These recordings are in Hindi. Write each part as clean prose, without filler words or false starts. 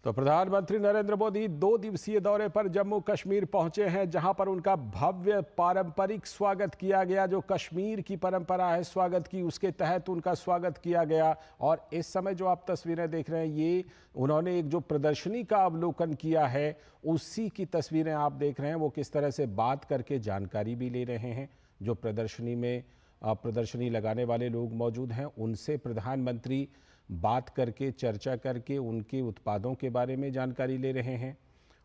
तो प्रधानमंत्री नरेंद्र मोदी 2 दिवसीय दौरे पर जम्मू कश्मीर पहुंचे हैं, जहां पर उनका भव्य पारंपरिक स्वागत किया गया। जो कश्मीर की परंपरा है स्वागत की, उसके तहत उनका स्वागत किया गया। और इस समय जो आप तस्वीरें देख रहे हैं, ये उन्होंने एक जो प्रदर्शनी का अवलोकन किया है, उसी की तस्वीरें आप देख रहे हैं। वो किस तरह से बात करके जानकारी भी ले रहे हैं। जो प्रदर्शनी में प्रदर्शनी लगाने वाले लोग मौजूद हैं, उनसे प्रधानमंत्री बात करके, चर्चा करके उनके उत्पादों के बारे में जानकारी ले रहे हैं।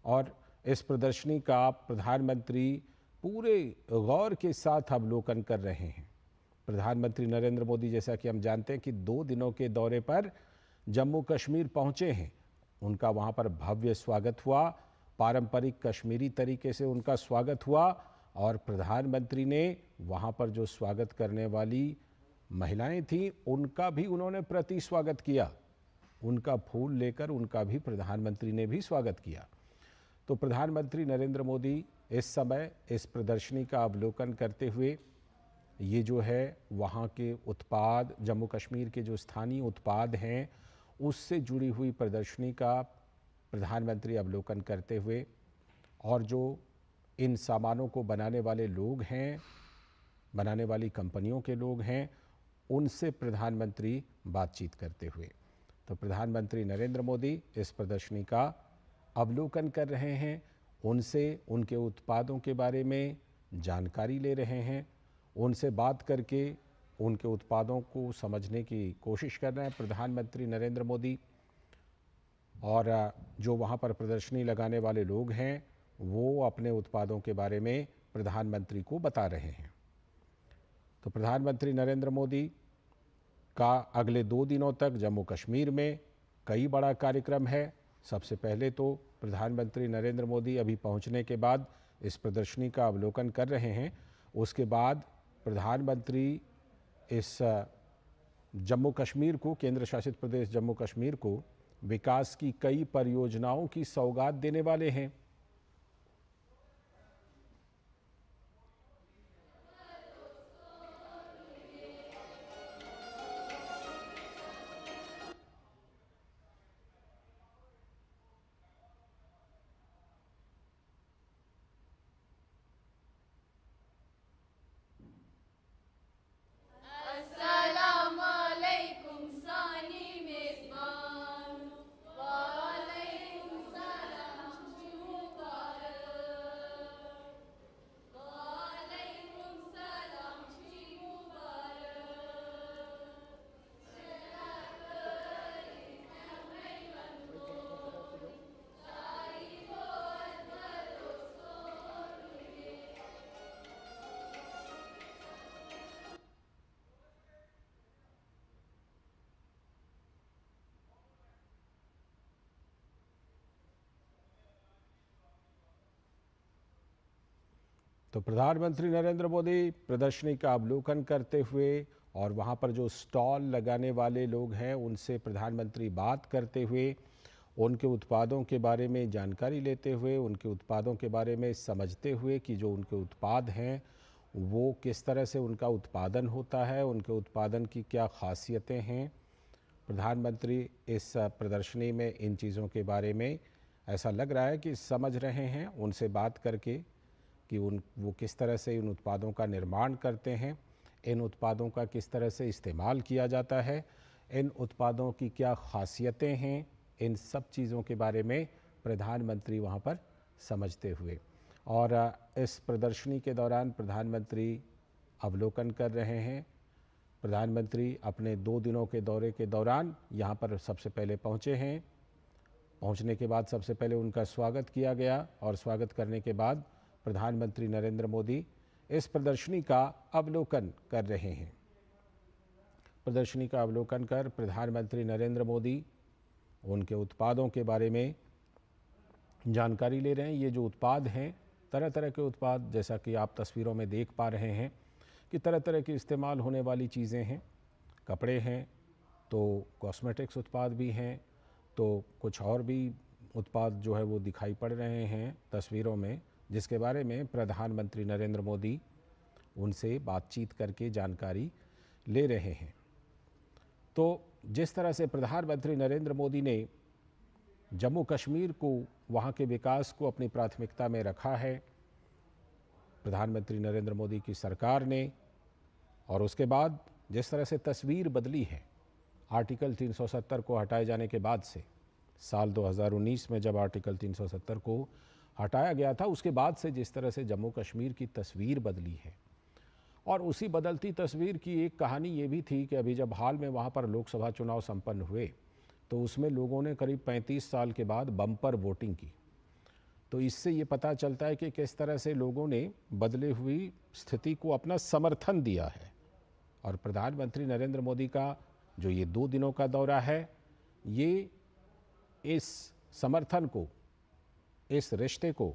और इस प्रदर्शनी का प्रधानमंत्री पूरे गौर के साथ अवलोकन कर रहे हैं। प्रधानमंत्री नरेंद्र मोदी, जैसा कि हम जानते हैं कि 2 दिनों के दौरे पर जम्मू कश्मीर पहुंचे हैं। उनका वहां पर भव्य स्वागत हुआ, पारंपरिक कश्मीरी तरीके से उनका स्वागत हुआ। और प्रधानमंत्री ने वहां पर जो स्वागत करने वाली महिलाएं थीं, उनका भी उन्होंने प्रति स्वागत किया। उनका फूल लेकर उनका भी प्रधानमंत्री ने भी स्वागत किया। तो प्रधानमंत्री नरेंद्र मोदी इस समय इस प्रदर्शनी का अवलोकन करते हुए, ये जो है वहाँ के उत्पाद, जम्मू कश्मीर के जो स्थानीय उत्पाद हैं, उससे जुड़ी हुई प्रदर्शनी का प्रधानमंत्री अवलोकन करते हुए, और जो इन सामानों को बनाने वाले लोग हैं, बनाने वाली कंपनियों के लोग हैं, उनसे प्रधानमंत्री बातचीत करते हुए। तो प्रधानमंत्री नरेंद्र मोदी इस प्रदर्शनी का अवलोकन कर रहे हैं, उनसे उनके उत्पादों के बारे में जानकारी ले रहे हैं, उनसे बात करके उनके उत्पादों को समझने की कोशिश कर रहे हैं प्रधानमंत्री नरेंद्र मोदी। और जो वहाँ पर प्रदर्शनी लगाने वाले लोग हैं, वो अपने उत्पादों के बारे में प्रधानमंत्री को बता रहे हैं। तो प्रधानमंत्री नरेंद्र मोदी का अगले 2 दिनों तक जम्मू कश्मीर में कई बड़ा कार्यक्रम है। सबसे पहले तो प्रधानमंत्री नरेंद्र मोदी अभी पहुंचने के बाद इस प्रदर्शनी का अवलोकन कर रहे हैं। उसके बाद प्रधानमंत्री इस जम्मू कश्मीर को, केंद्र शासित प्रदेश जम्मू कश्मीर को विकास की कई परियोजनाओं की सौगात देने वाले हैं। तो प्रधानमंत्री नरेंद्र मोदी प्रदर्शनी का अवलोकन करते हुए और वहाँ पर जो स्टॉल लगाने वाले लोग हैं, उनसे प्रधानमंत्री बात करते हुए, उनके उत्पादों के बारे में जानकारी लेते हुए, उनके उत्पादों के बारे में समझते हुए कि जो उनके उत्पाद हैं वो किस तरह से उनका उत्पादन होता है, उनके उत्पादन की क्या खासियतें हैं। प्रधानमंत्री इस प्रदर्शनी में इन चीज़ों के बारे में ऐसा लग रहा है कि समझ रहे हैं, उनसे बात करके कि वो किस तरह से इन उत्पादों का निर्माण करते हैं, इन उत्पादों का किस तरह से इस्तेमाल किया जाता है, इन उत्पादों की क्या खासियतें हैं, इन सब चीज़ों के बारे में प्रधानमंत्री वहाँ पर समझते हुए। और इस प्रदर्शनी के दौरान प्रधानमंत्री अवलोकन कर रहे हैं। प्रधानमंत्री अपने 2 दिनों के दौरे के दौरान यहाँ पर सबसे पहले पहुँचे हैं। पहुँचने के बाद सबसे पहले उनका स्वागत किया गया, और स्वागत करने के बाद प्रधानमंत्री नरेंद्र मोदी इस प्रदर्शनी का अवलोकन कर रहे हैं। प्रदर्शनी का अवलोकन कर प्रधानमंत्री नरेंद्र मोदी उनके उत्पादों के बारे में जानकारी ले रहे हैं। ये जो उत्पाद हैं, तरह तरह के उत्पाद, जैसा कि आप तस्वीरों में देख पा रहे हैं कि तरह तरह के इस्तेमाल होने वाली चीज़ें हैं। कपड़े हैं, तो कॉस्मेटिक्स उत्पाद भी हैं, तो कुछ और भी उत्पाद जो है वो दिखाई पड़ रहे हैं तस्वीरों में, जिसके बारे में प्रधानमंत्री नरेंद्र मोदी उनसे बातचीत करके जानकारी ले रहे हैं। तो जिस तरह से प्रधानमंत्री नरेंद्र मोदी ने जम्मू कश्मीर को, वहाँ के विकास को अपनी प्राथमिकता में रखा है प्रधानमंत्री नरेंद्र मोदी की सरकार ने। और उसके बाद जिस तरह से तस्वीर बदली है आर्टिकल 370 को हटाए जाने के बाद से, साल 2019 में जब आर्टिकल 370 को हटाया गया था, उसके बाद से जिस तरह से जम्मू कश्मीर की तस्वीर बदली है, और उसी बदलती तस्वीर की एक कहानी ये भी थी कि अभी जब हाल में वहाँ पर लोकसभा चुनाव संपन्न हुए तो उसमें लोगों ने करीब 35 साल के बाद बम्पर वोटिंग की। तो इससे ये पता चलता है कि किस तरह से लोगों ने बदले हुई स्थिति को अपना समर्थन दिया है। और प्रधानमंत्री नरेंद्र मोदी का जो ये 2 दिनों का दौरा है, ये इस समर्थन को, इस रिश्ते को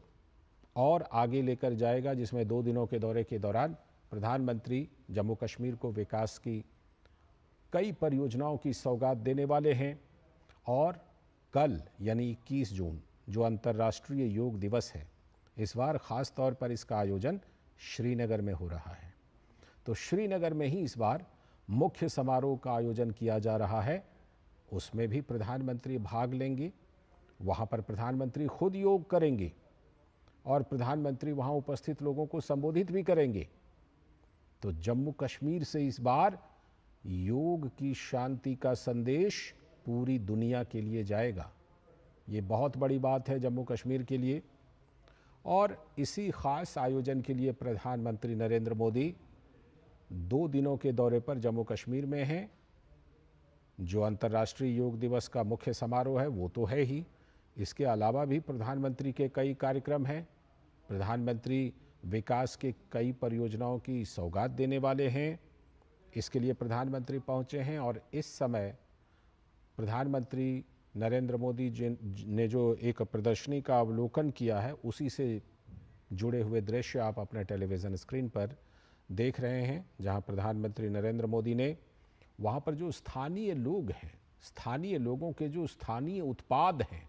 और आगे लेकर जाएगा, जिसमें 2 दिनों के दौरे के दौरान प्रधानमंत्री जम्मू कश्मीर को विकास की कई परियोजनाओं की सौगात देने वाले हैं। और कल यानी 21 जून जो अंतर्राष्ट्रीय योग दिवस है, इस बार ख़ास तौर पर इसका आयोजन श्रीनगर में हो रहा है। तो श्रीनगर में ही इस बार मुख्य समारोह का आयोजन किया जा रहा है, उसमें भी प्रधानमंत्री भाग लेंगे। वहाँ पर प्रधानमंत्री खुद योग करेंगे और प्रधानमंत्री वहाँ उपस्थित लोगों को संबोधित भी करेंगे। तो जम्मू कश्मीर से इस बार योग की शांति का संदेश पूरी दुनिया के लिए जाएगा। ये बहुत बड़ी बात है जम्मू कश्मीर के लिए। और इसी खास आयोजन के लिए प्रधानमंत्री नरेंद्र मोदी 2 दिनों के दौरे पर जम्मू कश्मीर में हैं। जो अंतर्राष्ट्रीय योग दिवस का मुख्य समारोह है वो तो है ही, इसके अलावा भी प्रधानमंत्री के कई कार्यक्रम हैं। प्रधानमंत्री विकास के कई परियोजनाओं की सौगात देने वाले हैं। इसके लिए प्रधानमंत्री पहुंचे हैं और इस समय प्रधानमंत्री नरेंद्र मोदी जी ने जो एक प्रदर्शनी का अवलोकन किया है, उसी से जुड़े हुए दृश्य आप अपने टेलीविज़न स्क्रीन पर देख रहे हैं, जहां प्रधानमंत्री नरेंद्र मोदी ने वहां पर जो स्थानीय लोग हैं, स्थानीय लोगों के जो स्थानीय उत्पाद हैं,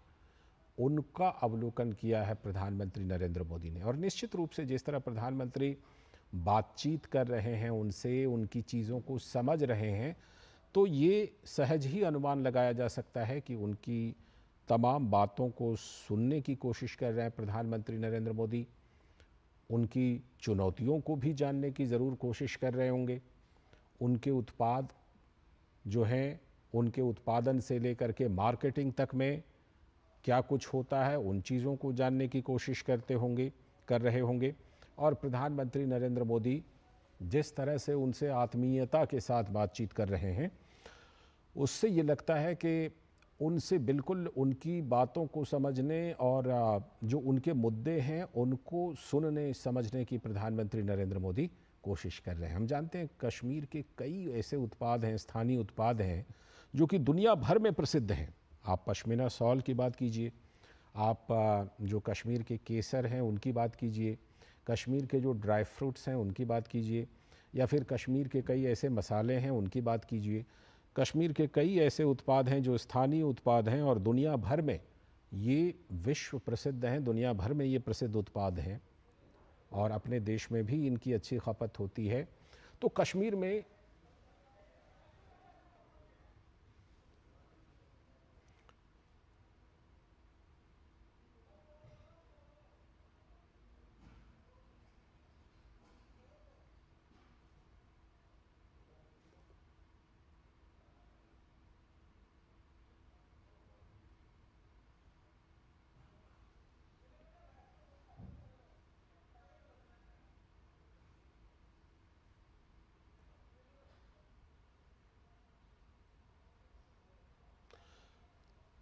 उनका अवलोकन किया है प्रधानमंत्री नरेंद्र मोदी ने। और निश्चित रूप से जिस तरह प्रधानमंत्री बातचीत कर रहे हैं उनसे, उनकी चीज़ों को समझ रहे हैं, तो ये सहज ही अनुमान लगाया जा सकता है कि उनकी तमाम बातों को सुनने की कोशिश कर रहे हैं प्रधानमंत्री नरेंद्र मोदी। उनकी चुनौतियों को भी जानने की ज़रूर कोशिश कर रहे होंगे। उनके उत्पाद जो हैं, उनके उत्पादन से लेकर के मार्केटिंग तक में क्या कुछ होता है, उन चीज़ों को जानने की कोशिश कर रहे होंगे। और प्रधानमंत्री नरेंद्र मोदी जिस तरह से उनसे आत्मीयता के साथ बातचीत कर रहे हैं, उससे ये लगता है कि उनसे बिल्कुल उनकी बातों को समझने और जो उनके मुद्दे हैं उनको सुनने समझने की प्रधानमंत्री नरेंद्र मोदी कोशिश कर रहे हैं। हम जानते हैं कश्मीर के कई ऐसे उत्पाद हैं, स्थानीय उत्पाद हैं, जो कि दुनिया भर में प्रसिद्ध हैं। आप पश्मीना शॉल की बात कीजिए, आप जो कश्मीर के केसर हैं उनकी बात कीजिए, कश्मीर के जो ड्राई फ्रूट्स हैं उनकी बात कीजिए, या फिर कश्मीर के कई ऐसे मसाले हैं उनकी बात कीजिए। कश्मीर के कई ऐसे उत्पाद हैं जो स्थानीय उत्पाद हैं और दुनिया भर में ये विश्व प्रसिद्ध हैं, दुनिया भर में ये प्रसिद्ध उत्पाद हैं और अपने देश में भी इनकी अच्छी खपत होती है। तो कश्मीर में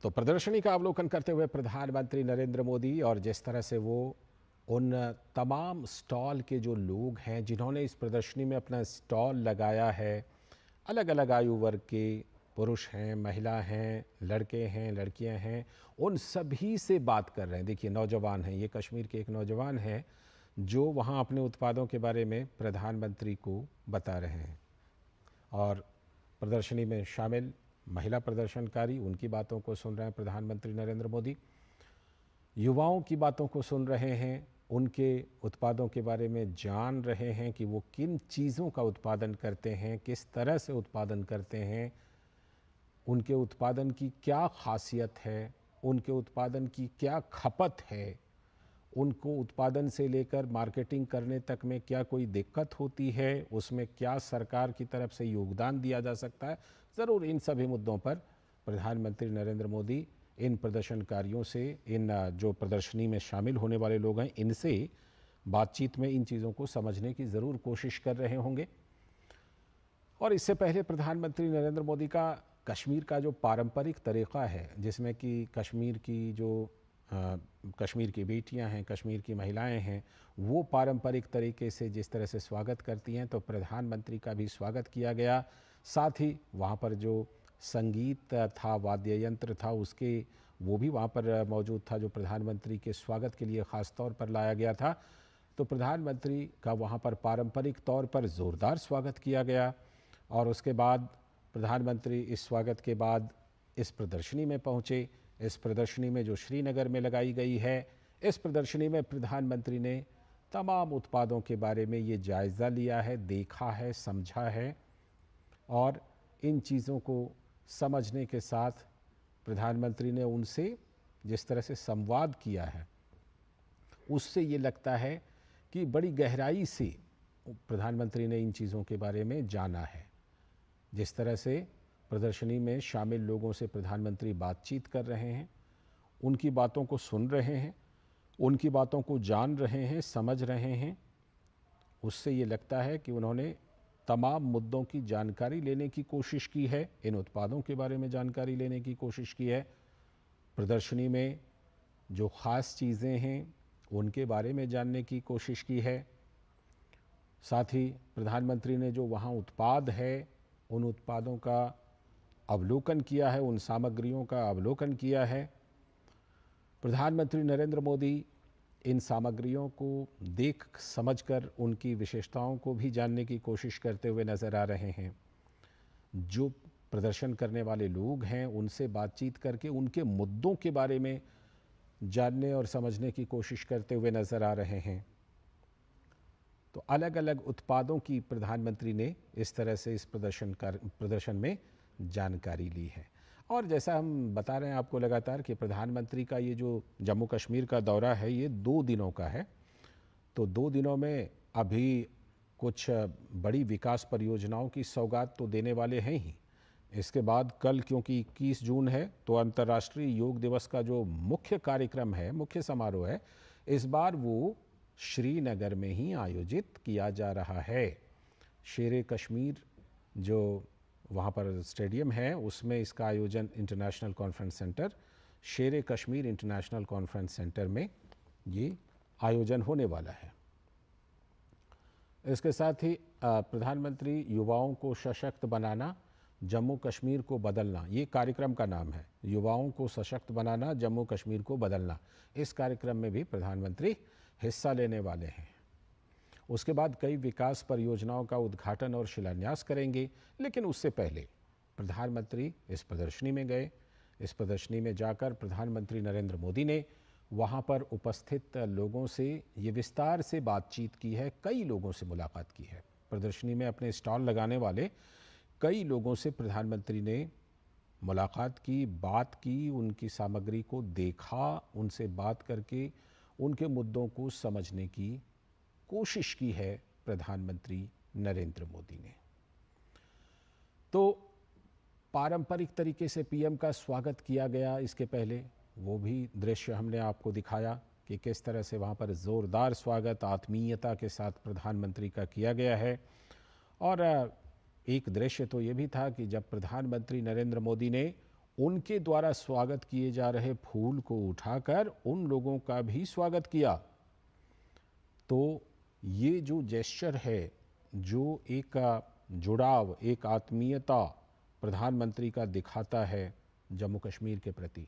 तो प्रदर्शनी का अवलोकन करते हुए प्रधानमंत्री नरेंद्र मोदी, और जिस तरह से वो उन तमाम स्टॉल के जो लोग हैं जिन्होंने इस प्रदर्शनी में अपना स्टॉल लगाया है, अलग अलग आयु वर्ग के पुरुष हैं, महिला हैं, लड़के हैं, लड़कियां हैं, उन सभी से बात कर रहे हैं। देखिए नौजवान हैं, ये कश्मीर के एक नौजवान हैं जो वहाँ अपने उत्पादों के बारे में प्रधानमंत्री को बता रहे हैं। और प्रदर्शनी में शामिल महिला प्रदर्शनकारी, उनकी बातों को सुन रहे हैं प्रधानमंत्री नरेंद्र मोदी। युवाओं की बातों को सुन रहे हैं, उनके उत्पादों के बारे में जान रहे हैं कि वो किन चीज़ों का उत्पादन करते हैं, किस तरह से उत्पादन करते हैं, उनके उत्पादन की क्या खासियत है, उनके उत्पादन की क्या खपत है, उनको उत्पादन से लेकर मार्केटिंग करने तक में क्या कोई दिक्कत होती है, उसमें क्या सरकार की तरफ से योगदान दिया जा सकता है। ज़रूर इन सभी मुद्दों पर प्रधानमंत्री नरेंद्र मोदी इन प्रदर्शनकारियों से, इन जो प्रदर्शनी में शामिल होने वाले लोग हैं, इनसे बातचीत में इन चीज़ों को समझने की ज़रूर कोशिश कर रहे होंगे। और इससे पहले प्रधानमंत्री नरेंद्र मोदी का कश्मीर का जो पारंपरिक तरीक़ा है, जिसमें कि कश्मीर की जो कश्मीर की बेटियां हैं, कश्मीर की महिलाएं हैं, वो पारंपरिक तरीके से जिस तरह से स्वागत करती हैं, तो प्रधानमंत्री का भी स्वागत किया गया। साथ ही वहाँ पर जो संगीत था, वाद्य यंत्र था, उसके वो भी वहाँ पर मौजूद था, जो प्रधानमंत्री के स्वागत के लिए ख़ास तौर पर लाया गया था। तो प्रधानमंत्री का वहाँ पर पारंपरिक तौर पर ज़ोरदार स्वागत किया गया। और उसके बाद प्रधानमंत्री इस स्वागत के बाद इस प्रदर्शनी में पहुँचे। इस प्रदर्शनी में जो श्रीनगर में लगाई गई है, इस प्रदर्शनी में प्रधानमंत्री ने तमाम उत्पादों के बारे में ये जायज़ा लिया है, देखा है, समझा है। और इन चीज़ों को समझने के साथ प्रधानमंत्री ने उनसे जिस तरह से संवाद किया है, उससे ये लगता है कि बड़ी गहराई से प्रधानमंत्री ने इन चीज़ों के बारे में जाना है। जिस तरह से प्रदर्शनी में शामिल लोगों से प्रधानमंत्री बातचीत कर रहे हैं, उनकी बातों को सुन रहे हैं, उनकी बातों को जान रहे हैं, समझ रहे हैं, उससे ये लगता है कि उन्होंने तमाम मुद्दों की जानकारी लेने की कोशिश की है, इन उत्पादों के बारे में जानकारी लेने की कोशिश की है। प्रदर्शनी में जो ख़ास चीज़ें हैं उनके बारे में जानने की कोशिश की है। साथ ही प्रधानमंत्री ने जो वहाँ उत्पाद है, उन उत्पादों का अवलोकन किया है, उन सामग्रियों का अवलोकन किया है। प्रधानमंत्री नरेंद्र मोदी इन सामग्रियों को देख समझकर उनकी विशेषताओं को भी जानने की कोशिश करते हुए नज़र आ रहे हैं। जो प्रदर्शन करने वाले लोग हैं, उनसे बातचीत करके उनके मुद्दों के बारे में जानने और समझने की कोशिश करते हुए नज़र आ रहे हैं। तो अलग अलग उत्पादों की प्रधानमंत्री ने इस तरह से इस प्रदर्शन में जानकारी ली है। और जैसा हम बता रहे हैं आपको लगातार कि प्रधानमंत्री का ये जो जम्मू कश्मीर का दौरा है, ये 2 दिनों का है। तो 2 दिनों में अभी कुछ बड़ी विकास परियोजनाओं की सौगात तो देने वाले हैं ही। इसके बाद कल, क्योंकि 21 जून है, तो अंतर्राष्ट्रीय योग दिवस का जो मुख्य कार्यक्रम है, मुख्य समारोह है, इस बार वो श्रीनगर में ही आयोजित किया जा रहा है। शेरे कश्मीर जो वहाँ पर स्टेडियम है, उसमें इसका आयोजन इंटरनेशनल कॉन्फ्रेंस सेंटर, शेरे कश्मीर इंटरनेशनल कॉन्फ्रेंस सेंटर में ये आयोजन होने वाला है। इसके साथ ही प्रधानमंत्री युवाओं को सशक्त बनाना, जम्मू कश्मीर को बदलना, ये कार्यक्रम का नाम है। युवाओं को सशक्त बनाना, जम्मू कश्मीर को बदलना। इस कार्यक्रम में भी प्रधानमंत्री हिस्सा लेने वाले हैं। उसके बाद कई विकास परियोजनाओं का उद्घाटन और शिलान्यास करेंगे। लेकिन उससे पहले प्रधानमंत्री इस प्रदर्शनी में गए। इस प्रदर्शनी में जाकर प्रधानमंत्री नरेंद्र मोदी ने वहाँ पर उपस्थित लोगों से ये विस्तार से बातचीत की है, कई लोगों से मुलाकात की है। प्रदर्शनी में अपने स्टॉल लगाने वाले कई लोगों से प्रधानमंत्री ने मुलाकात की, बात की, उनकी सामग्री को देखा, उनसे बात करके उनके मुद्दों को समझने की कोशिश की है प्रधानमंत्री नरेंद्र मोदी ने। तो पारंपरिक तरीके से पीएम का स्वागत किया गया। इसके पहले वो भी दृश्य हमने आपको दिखाया कि किस तरह से वहाँ पर ज़ोरदार स्वागत आत्मीयता के साथ प्रधानमंत्री का किया गया है। और एक दृश्य तो ये भी था कि जब प्रधानमंत्री नरेंद्र मोदी ने उनके द्वारा स्वागत किए जा रहे फूल को उठाकर उन लोगों का भी स्वागत किया, तो ये जो जेस्चर है, जो एक जुड़ाव, एक आत्मीयता प्रधानमंत्री का दिखाता है जम्मू कश्मीर के प्रति।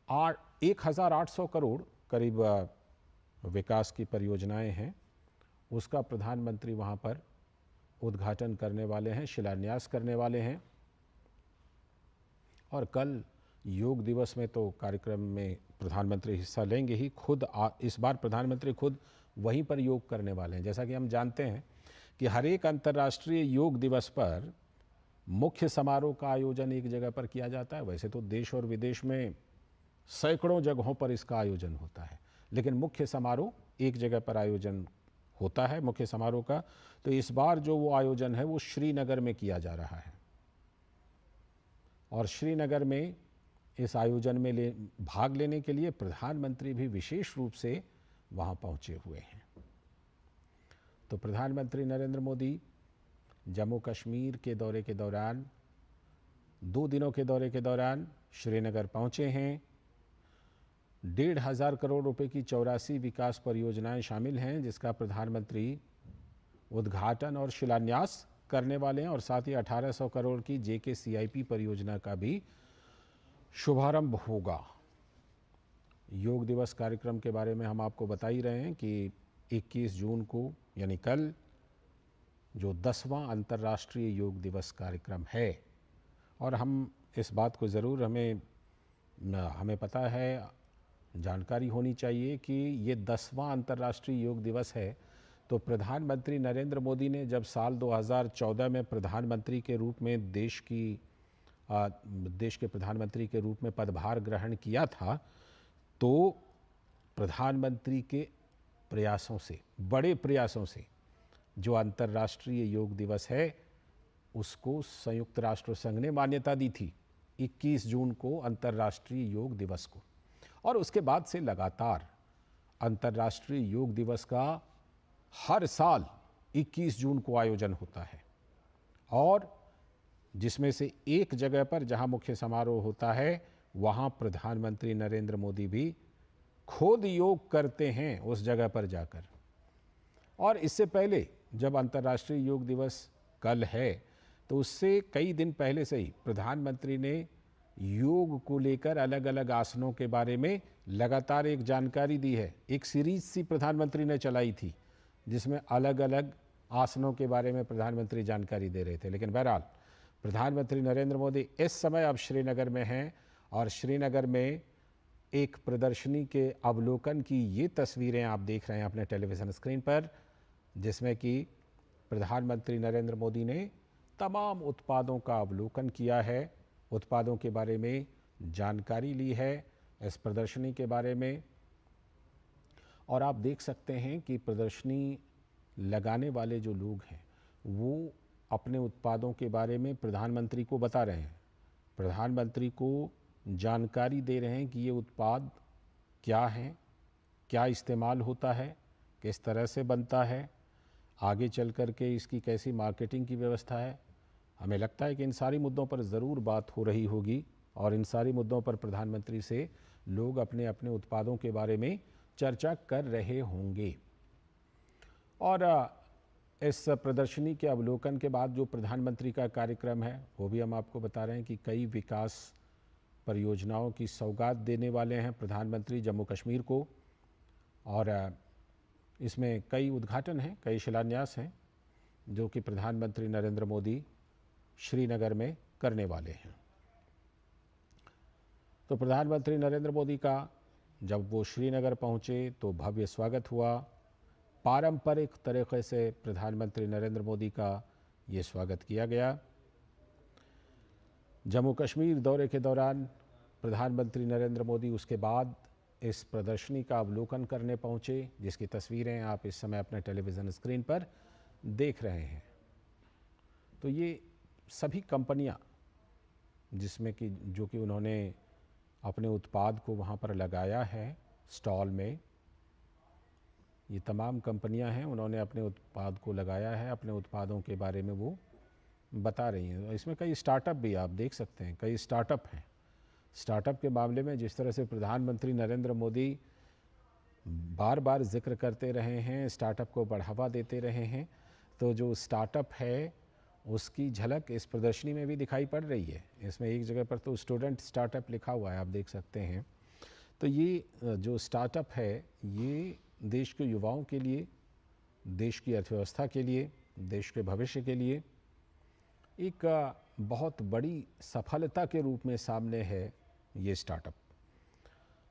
1800 करोड़ करीब विकास की परियोजनाएं हैं, उसका प्रधानमंत्री वहाँ पर उद्घाटन करने वाले हैं, शिलान्यास करने वाले हैं। और कल योग दिवस में तो कार्यक्रम में प्रधानमंत्री हिस्सा लेंगे ही। इस बार प्रधानमंत्री खुद वहीं पर योग करने वाले हैं। जैसा कि हम जानते हैं कि हर एक अंतर्राष्ट्रीय योग दिवस पर मुख्य समारोह का आयोजन एक जगह पर किया जाता है। वैसे तो देश और विदेश में सैकड़ों जगहों पर इसका आयोजन होता है, लेकिन मुख्य समारोह एक जगह पर आयोजन होता है मुख्य समारोह का। तो इस बार जो वो आयोजन है वो श्रीनगर में किया जा रहा है, और श्रीनगर में इस आयोजन में भाग लेने के लिए प्रधानमंत्री भी विशेष रूप से वहां पहुंचे हुए हैं। तो प्रधानमंत्री नरेंद्र मोदी जम्मू कश्मीर के दौरे के दौरान, 2 दिनों के दौरे के दौरान श्रीनगर पहुंचे हैं। 1,500 करोड़ रुपए की 84 विकास परियोजनाएं शामिल हैं, जिसका प्रधानमंत्री उद्घाटन और शिलान्यास करने वाले हैं, और साथ ही 1800 करोड़ की JKCIP परियोजना का भी शुभारंभ होगा। योग दिवस कार्यक्रम के बारे में हम आपको बता ही रहे हैं कि 21 जून को यानी कल जो 10वां अंतर्राष्ट्रीय योग दिवस कार्यक्रम है, और हम इस बात को ज़रूर हमें पता है, जानकारी होनी चाहिए कि ये 10वां अंतर्राष्ट्रीय योग दिवस है। तो प्रधानमंत्री नरेंद्र मोदी ने जब साल 2014 में प्रधानमंत्री के रूप में देश के प्रधानमंत्री के रूप में पदभार ग्रहण किया था, तो प्रधानमंत्री के प्रयासों से, बड़े प्रयासों से, जो अंतर्राष्ट्रीय योग दिवस है उसको संयुक्त राष्ट्र संघ ने मान्यता दी थी 21 जून को अंतर्राष्ट्रीय योग दिवस को। और उसके बाद से लगातार अंतर्राष्ट्रीय योग दिवस का हर साल 21 जून को आयोजन होता है, और जिसमें से एक जगह पर जहां मुख्य समारोह होता है वहां प्रधानमंत्री नरेंद्र मोदी भी खुद योग करते हैं उस जगह पर जाकर। और इससे पहले जब अंतर्राष्ट्रीय योग दिवस कल है, तो उससे कई दिन पहले से ही प्रधानमंत्री ने योग को लेकर अलग अलग आसनों के बारे में लगातार एक जानकारी दी है। एक सीरीज सी प्रधानमंत्री ने चलाई थी जिसमें अलग अलग आसनों के बारे में प्रधानमंत्री जानकारी दे रहे थे। लेकिन बहरहाल प्रधानमंत्री नरेंद्र मोदी इस समय अब श्रीनगर में हैं, और श्रीनगर में एक प्रदर्शनी के अवलोकन की ये तस्वीरें आप देख रहे हैं अपने टेलीविज़न स्क्रीन पर, जिसमें कि प्रधानमंत्री नरेंद्र मोदी ने तमाम उत्पादों का अवलोकन किया है, उत्पादों के बारे में जानकारी ली है इस प्रदर्शनी के बारे में। और आप देख सकते हैं कि प्रदर्शनी लगाने वाले जो लोग हैं वो अपने उत्पादों के बारे में प्रधानमंत्री को बता रहे हैं, प्रधानमंत्री को जानकारी दे रहे हैं कि ये उत्पाद क्या हैं, क्या इस्तेमाल होता है, किस तरह से बनता है, आगे चल कर के इसकी कैसी मार्केटिंग की व्यवस्था है। हमें लगता है कि इन सारी मुद्दों पर ज़रूर बात हो रही होगी, और इन सारी मुद्दों पर प्रधानमंत्री से लोग अपने अपने उत्पादों के बारे में चर्चा कर रहे होंगे। और इस प्रदर्शनी के अवलोकन के बाद जो प्रधानमंत्री का कार्यक्रम है वो भी हम आपको बता रहे हैं कि कई विकास परियोजनाओं की सौगात देने वाले हैं प्रधानमंत्री जम्मू कश्मीर को, और इसमें कई उद्घाटन हैं, कई शिलान्यास हैं जो कि प्रधानमंत्री नरेंद्र मोदी श्रीनगर में करने वाले हैं। तो प्रधानमंत्री नरेंद्र मोदी का जब वो श्रीनगर पहुंचे तो भव्य स्वागत हुआ। पारंपरिक तरीके से प्रधानमंत्री नरेंद्र मोदी का ये स्वागत किया गया। जम्मू कश्मीर दौरे के दौरान प्रधानमंत्री नरेंद्र मोदी उसके बाद इस प्रदर्शनी का अवलोकन करने पहुंचे, जिसकी तस्वीरें आप इस समय अपने टेलीविज़न स्क्रीन पर देख रहे हैं। तो ये सभी कंपनियां जिसमें कि जो कि उन्होंने अपने उत्पाद को वहां पर लगाया है स्टॉल में, ये तमाम कंपनियां हैं, उन्होंने अपने उत्पाद को लगाया है, अपने उत्पादों के बारे में वो बता रही हैं। इसमें कई स्टार्टअप भी आप देख सकते हैं, कई स्टार्टअप हैं। स्टार्टअप के मामले में जिस तरह से प्रधानमंत्री नरेंद्र मोदी बार बार जिक्र करते रहे हैं, स्टार्टअप को बढ़ावा देते रहे हैं, तो जो स्टार्टअप है उसकी झलक इस प्रदर्शनी में भी दिखाई पड़ रही है। इसमें एक जगह पर तो स्टूडेंट स्टार्टअप लिखा हुआ है, आप देख सकते हैं। तो ये जो स्टार्टअप है ये देश के युवाओं के लिए, देश की अर्थव्यवस्था के लिए, देश के भविष्य के लिए एक बहुत बड़ी सफलता के रूप में सामने है ये स्टार्टअप।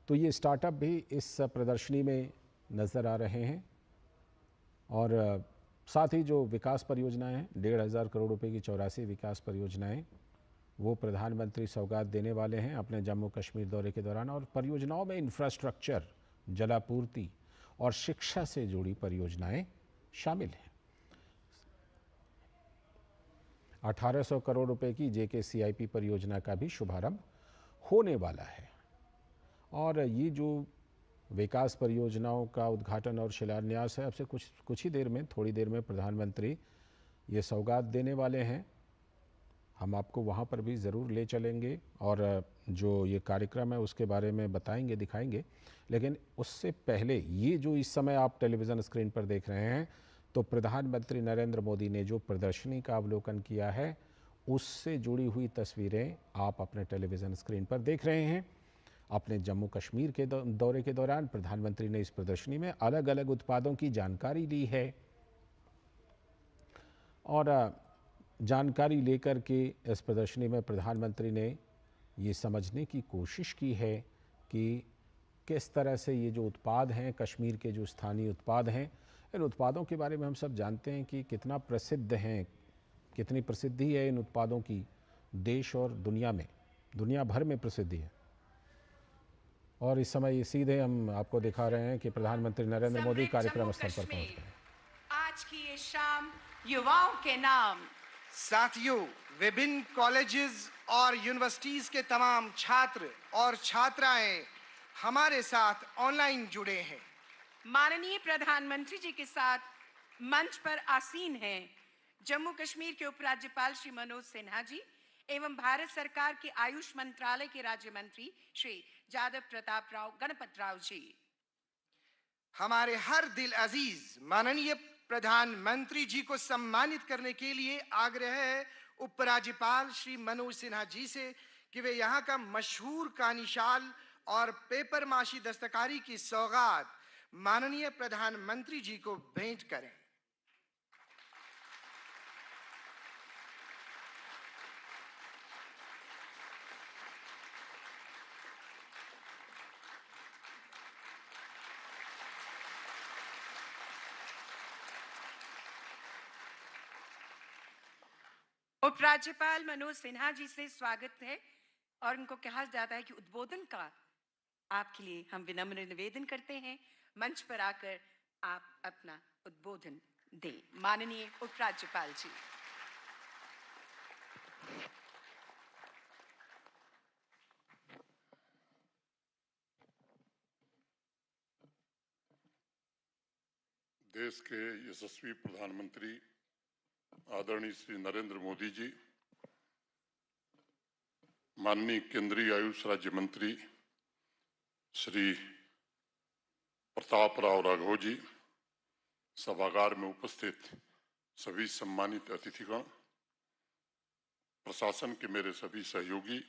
तो ये स्टार्टअप भी इस प्रदर्शनी में नज़र आ रहे हैं, और साथ ही जो विकास परियोजनाएं हैं, 1,500 करोड़ रुपए की 84 विकास परियोजनाएं वो प्रधानमंत्री सौगात देने वाले हैं अपने जम्मू कश्मीर दौरे के दौरान। और परियोजनाओं में इंफ्रास्ट्रक्चर, जलापूर्ति और शिक्षा से जुड़ी परियोजनाएं शामिल हैं। 1800 करोड़ रुपए की JKCIP परियोजना का भी शुभारंभ होने वाला है। और ये जो विकास परियोजनाओं का उद्घाटन और शिलान्यास है, अब से कुछ ही देर में, थोड़ी देर में प्रधानमंत्री ये सौगात देने वाले हैं। हम आपको वहाँ पर भी ज़रूर ले चलेंगे और जो ये कार्यक्रम है उसके बारे में बताएंगे, दिखाएंगे। लेकिन उससे पहले ये जो इस समय आप टेलीविज़न स्क्रीन पर देख रहे हैं, तो प्रधानमंत्री नरेंद्र मोदी ने जो प्रदर्शनी का अवलोकन किया है उससे जुड़ी हुई तस्वीरें आप अपने टेलीविज़न स्क्रीन पर देख रहे हैं। अपने जम्मू कश्मीर के दौरे के दौरान प्रधानमंत्री ने इस प्रदर्शनी में अलग अलग उत्पादों की जानकारी ली है और जानकारी लेकर के इस प्रदर्शनी में प्रधानमंत्री ने ये समझने की कोशिश की है कि किस तरह से ये जो उत्पाद हैं, कश्मीर के जो स्थानीय उत्पाद हैं, इन उत्पादों के बारे में हम सब जानते हैं कि कितना प्रसिद्ध हैं, कितनी प्रसिद्धि है इन उत्पादों की देश और दुनिया में, दुनिया भर में प्रसिद्धि है। और इस समय ये सीधे हम आपको दिखा रहे हैं कि प्रधानमंत्री नरेंद्र मोदी कार्यक्रम स्थल पर पहुंच गए। आज की ये शाम युवाओं के नाम। साथियों, विभिन्न कॉलेजेस और यूनिवर्सिटीज के तमाम छात्र और छात्राएं हमारे साथ ऑनलाइन जुड़े हैं। माननीय प्रधानमंत्री जी के साथ मंच पर आसीन हैं जम्मू कश्मीर के उपराज्यपाल श्री मनोज सिन्हा जी एवं भारत सरकार के आयुष मंत्रालय के राज्य मंत्री श्री जादव प्रताप राव गणपत राव जी। हमारे हर दिल अजीज माननीय प्रधानमंत्री जी को सम्मानित करने के लिए आग्रह है उपराज्यपाल श्री मनोज सिन्हा जी से कि वे यहाँ का मशहूर कानीशाल और पेपर माशी दस्तकारी की सौगात माननीय प्रधानमंत्री जी को भेंट करें। उपराज्यपाल मनोज सिन्हा जी से स्वागत है और उनको कहा जाता है कि उद्बोधन का आपके लिए हम विनम्र निवेदन करते हैं, मंच पर आकर आप अपना उद्बोधन दें। माननीय उपराज्यपाल जी। देश के यशस्वी प्रधानमंत्री आदरणीय श्री नरेंद्र मोदी जी, माननीय केंद्रीय आयुष राज्य मंत्री श्री प्रताप राव राघव जी, सभागार में उपस्थित सभी सम्मानित अतिथिगण, प्रशासन के मेरे सभी सहयोगी,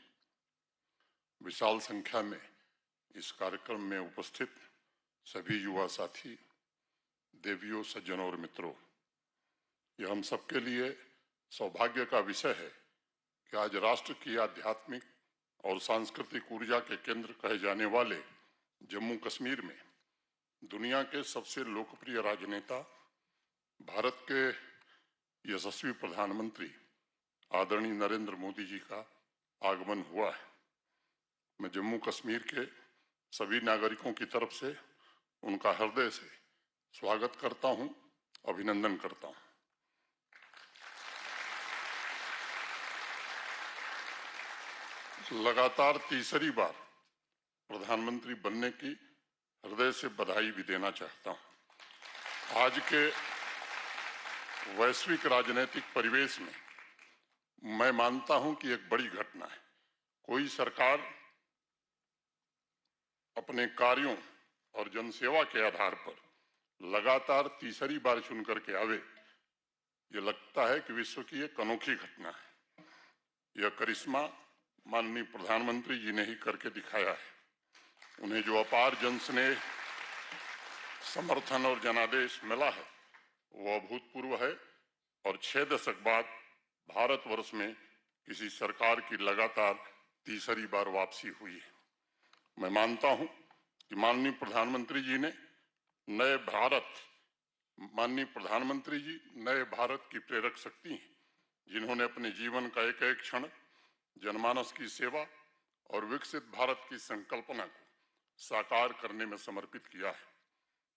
विशाल संख्या में इस कार्यक्रम में उपस्थित सभी युवा साथी, देवियों, सज्जनों और मित्रों, यह हम सबके लिए सौभाग्य का विषय है कि आज राष्ट्र की आध्यात्मिक और सांस्कृतिक ऊर्जा के केंद्र कहे जाने वाले जम्मू कश्मीर में दुनिया के सबसे लोकप्रिय राजनेता, भारत के यशस्वी प्रधानमंत्री आदरणीय नरेंद्र मोदी जी का आगमन हुआ है। मैं जम्मू कश्मीर के सभी नागरिकों की तरफ से उनका हृदय से स्वागत करता हूं, अभिनंदन करता हूं। लगातार तीसरी बार प्रधानमंत्री बनने की हृदय से बधाई भी देना चाहता हूं। आज के वैश्विक राजनीतिक परिवेश में मैं मानता हूं कि एक बड़ी घटना है। कोई सरकार अपने कार्यों और जनसेवा के आधार पर लगातार तीसरी बार चुन करके आवे, ये लगता है कि विश्व की एक अनोखी घटना है। यह करिश्मा माननीय प्रधानमंत्री जी ने ही करके दिखाया है। उन्हें जो अपार जनस्नेह, समर्थन और जनादेश मिला है वो अभूतपूर्व है और 6 दशक बाद भारतवर्ष में किसी सरकार की लगातार तीसरी बार वापसी हुई है। मैं मानता हूं कि माननीय प्रधानमंत्री जी नए भारत की प्रेरक शक्ति हैं, जिन्होंने अपने जीवन का एक एक क्षण जनमानस की सेवा और विकसित भारत की संकल्पना को साकार करने में समर्पित किया है।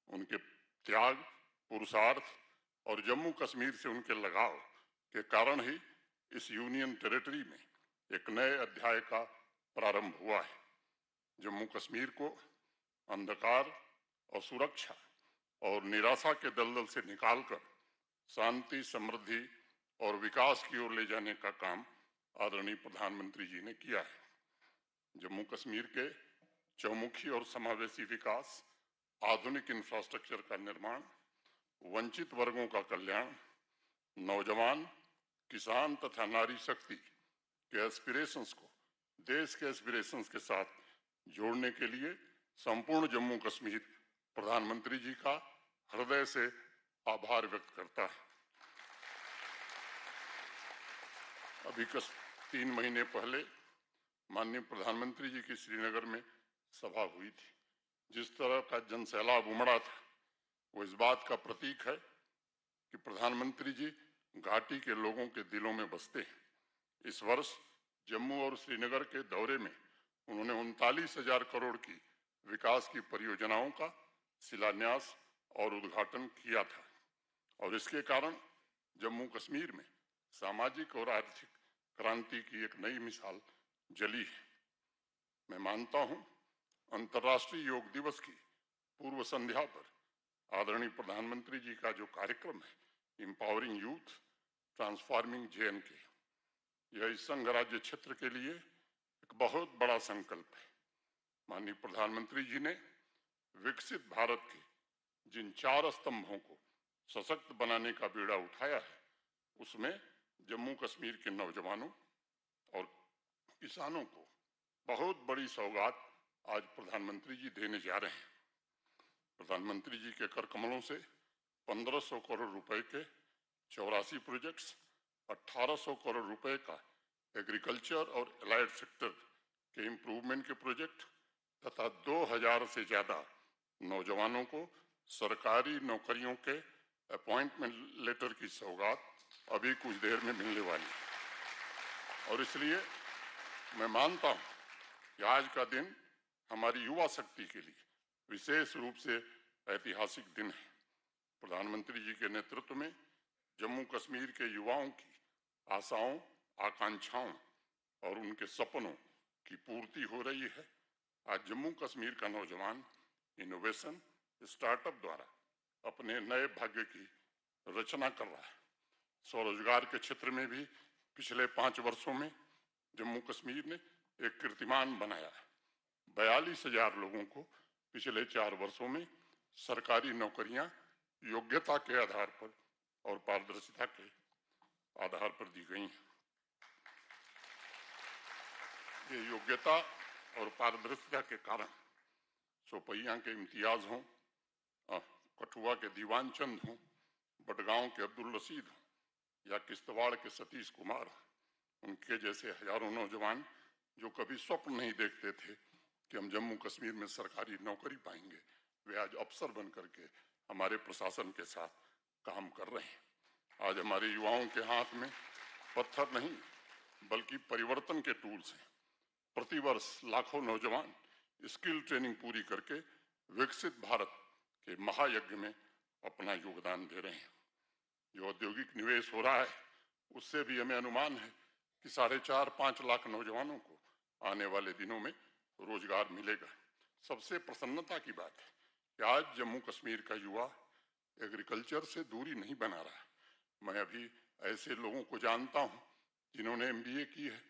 उनके त्याग, पुरुषार्थ और जम्मू कश्मीर से उनके लगाव के कारण ही इस यूनियन टेरिटरी में एक नए अध्याय का प्रारंभ हुआ है। जम्मू कश्मीर को अंधकार और सुरक्षा और निराशा के दलदल से निकालकर शांति, समृद्धि और विकास की ओर ले जाने का काम आदरणीय प्रधानमंत्री जी ने किया है। जम्मू कश्मीर के चौमुखी और समावेशी विकास, आधुनिक इंफ्रास्ट्रक्चर का निर्माण, वंचित वर्गों का कल्याण, नौजवान, किसान तथा नारी शक्ति के एस्पिरेशंस को देश के एस्पिरेशंस के साथ जोड़ने के लिए संपूर्ण जम्मू कश्मीर प्रधानमंत्री जी का हृदय से आभार व्यक्त करता है। अभी 3 महीने पहले माननीय प्रधानमंत्री जी की श्रीनगर में सभा हुई थी। जिस तरह का जनसैलाब उमड़ा था वो इस बात का प्रतीक है कि प्रधानमंत्री जी घाटी के लोगों के दिलों में बसते हैं। इस वर्ष जम्मू और श्रीनगर के दौरे में उन्होंने 39,000 करोड़ की विकास की परियोजनाओं का शिलान्यास और उद्घाटन किया था और इसके कारण जम्मू कश्मीर में सामाजिक और आर्थिक क्रांति की एक नई मिसाल जली है। मैं मानता हूं अंतर्राष्ट्रीय योग दिवस की पूर्व संध्या पर आदरणीय प्रधानमंत्री जी का जो कार्यक्रम है, इंपावरिंग यूथ ट्रांसफॉर्मिंग JNK, यह इस संघ राज्य क्षेत्र के लिए एक बहुत बड़ा संकल्प है। माननीय प्रधानमंत्री जी ने विकसित भारत के जिन 4 स्तंभों को सशक्त बनाने का बीड़ा उठाया है, उसमें जम्मू कश्मीर के नौजवानों और किसानों को बहुत बड़ी सौगात आज प्रधानमंत्री जी देने जा रहे हैं। प्रधानमंत्री जी के कर कमलों से 1500 करोड़ रुपए के 84 प्रोजेक्ट्स, 1800 करोड़ रुपए का एग्रीकल्चर और एलाइड सेक्टर के इम्प्रूवमेंट के प्रोजेक्ट तथा 2000 से ज्यादा नौजवानों को सरकारी नौकरियों के अपॉइंटमेंट लेटर की सौगात अभी कुछ देर में मिलने वाली है। और इसलिए मैं मानता हूं कि आज का दिन हमारी युवा शक्ति के लिए विशेष रूप से ऐतिहासिक दिन है। प्रधानमंत्री जी के नेतृत्व में जम्मू कश्मीर के युवाओं की आशाओं, आकांक्षाओं और उनके सपनों की पूर्ति हो रही है। आज जम्मू कश्मीर का नौजवान इनोवेशन, स्टार्टअप द्वारा अपने नए भाग्य की रचना कर रहा है। स्वरोजगार के क्षेत्र में भी पिछले 5 वर्षों में जम्मू कश्मीर ने एक कीर्तिमान बनाया है। 42,000 लोगों को पिछले 4 वर्षों में सरकारी नौकरियां योग्यता के आधार पर और पारदर्शिता के आधार पर दी गई हैं। ये योग्यता और पारदर्शिता के कारण सोपैया के इम्तियाज हों, कठुआ के दीवान चंद हों, बडगांव के अब्दुल रशीद हों या किश्तवाड़ के सतीश कुमार हों, उनके जैसे हजारों नौजवान जो कभी स्वप्न नहीं देखते थे कि हम जम्मू कश्मीर में सरकारी नौकरी पाएंगे, वे आज अफसर बन करके हमारे प्रशासन के साथ काम कर रहे हैं। आज हमारे युवाओं के हाथ में पत्थर नहीं बल्कि परिवर्तन के टूल्स हैं। प्रतिवर्ष लाखों नौजवान स्किल ट्रेनिंग पूरी करके विकसित भारत के महायज्ञ में अपना योगदान दे रहे हैं। जो औद्योगिक निवेश हो रहा है उससे भी हमें अनुमान है कि 4.5-5 लाख नौजवानों को आने वाले दिनों में रोजगार मिलेगा। सबसे प्रसन्नता की बात है कि आज जम्मू कश्मीर का युवा एग्रीकल्चर से दूरी नहीं बना रहा है। मैं अभी ऐसे लोगों को जानता हूं जिन्होंने MBA की है,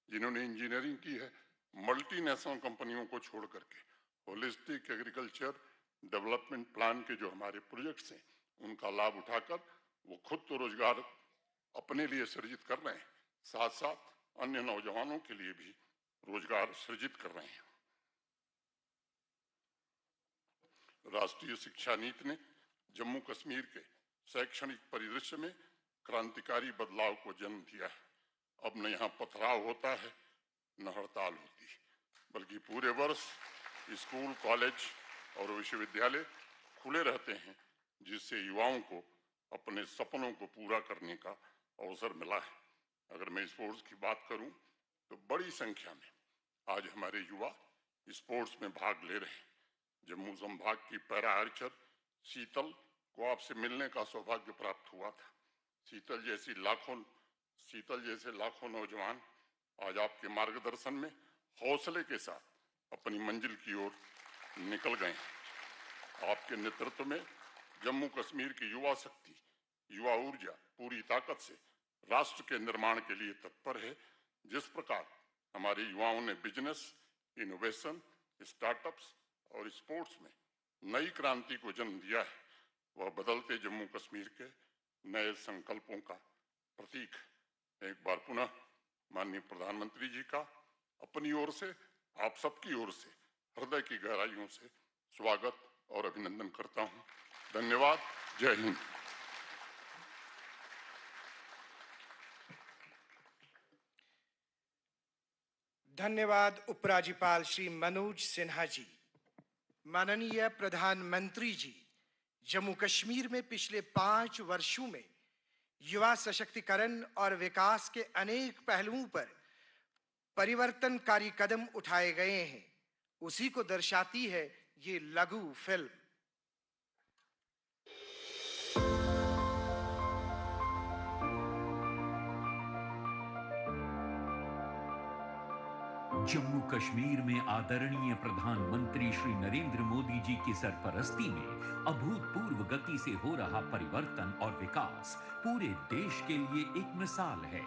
जिन्होंने इंजीनियरिंग की है, मल्टीनेशनल कंपनियों को छोड़ करके होलिस्टिक एग्रीकल्चर डेवलपमेंट प्लान के जो हमारे प्रोजेक्ट्स हैं उनका लाभ उठाकर वो खुद तो रोजगार अपने लिए सृजित कर रहे हैं, साथ साथ अन्य नौजवानों के लिए भी रोजगार सृजित कर रहे हैं। राष्ट्रीय शिक्षा नीति ने जम्मू कश्मीर के शैक्षणिक परिदृश्य में क्रांतिकारी बदलाव को जन्म दिया है। अब न यहाँ पथराव होता है न हड़ताल होती है, बल्कि पूरे वर्ष स्कूल, कॉलेज और विश्वविद्यालय खुले रहते हैं, जिससे युवाओं को अपने सपनों को पूरा करने का अवसर मिला है। अगर मैं स्पोर्ट्स की बात करूं तो बड़ी संख्या में आज हमारे युवा स्पोर्ट्स में भाग ले रहे हैं। जम्मू संभाग की पैरा आर्चर शीतल को आपसे मिलने का सौभाग्य प्राप्त हुआ था। शीतल जैसे लाखों नौजवान आज आपके मार्गदर्शन में हौसले के साथ अपनी मंजिल की ओर निकल गए हैं। आपके नेतृत्व में जम्मू कश्मीर की युवा शक्ति, युवा ऊर्जा पूरी ताकत से राष्ट्र के निर्माण के लिए तत्पर है। जिस प्रकार हमारे युवाओं ने बिजनेस, इनोवेशन, स्टार्टअप्स और स्पोर्ट्स में नई क्रांति को जन्म दिया है, वह बदलते जम्मू कश्मीर के नए संकल्पों का प्रतीक है। एक बार पुनः माननीय प्रधानमंत्री जी का अपनी ओर से, आप सबकी ओर से हृदय की गहराइयों से स्वागत और अभिनंदन करता हूं। धन्यवाद। जय हिंद। धन्यवाद उपराज्यपाल श्री मनोज सिन्हा जी। माननीय प्रधानमंत्री जी, जम्मू कश्मीर में पिछले 5 वर्षों में युवा सशक्तिकरण और विकास के अनेक पहलुओं पर परिवर्तनकारी कदम उठाए गए हैं, उसी को दर्शाती है ये लघु फिल्म। जम्मू कश्मीर में आदरणीय प्रधानमंत्री श्री नरेंद्र मोदी जी की सरपरस्ती में अभूतपूर्व गति से हो रहा परिवर्तन और विकास पूरे देश के लिए एक मिसाल है।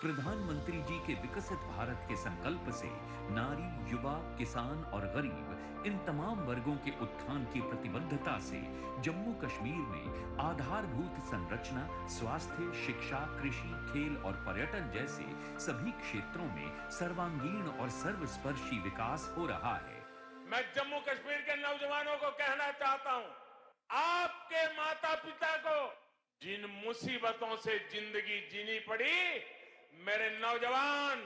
प्रधानमंत्री जी के विकसित भारत के संकल्प से नारी, युवा, किसान और गरीब इन तमाम वर्गों के उत्थान की प्रतिबद्धता से जम्मू कश्मीर में आधारभूत संरचना, स्वास्थ्य, शिक्षा, कृषि, खेल और पर्यटन जैसे सभी क्षेत्रों में सर्वांगीण और सर्वस्पर्शी विकास हो रहा है। मैं जम्मू कश्मीर के नौजवानों को कहना चाहता हूं, आपके माता पिता को जिन मुसीबतों से जिंदगी जीनी पड़ी, मेरे नौजवान,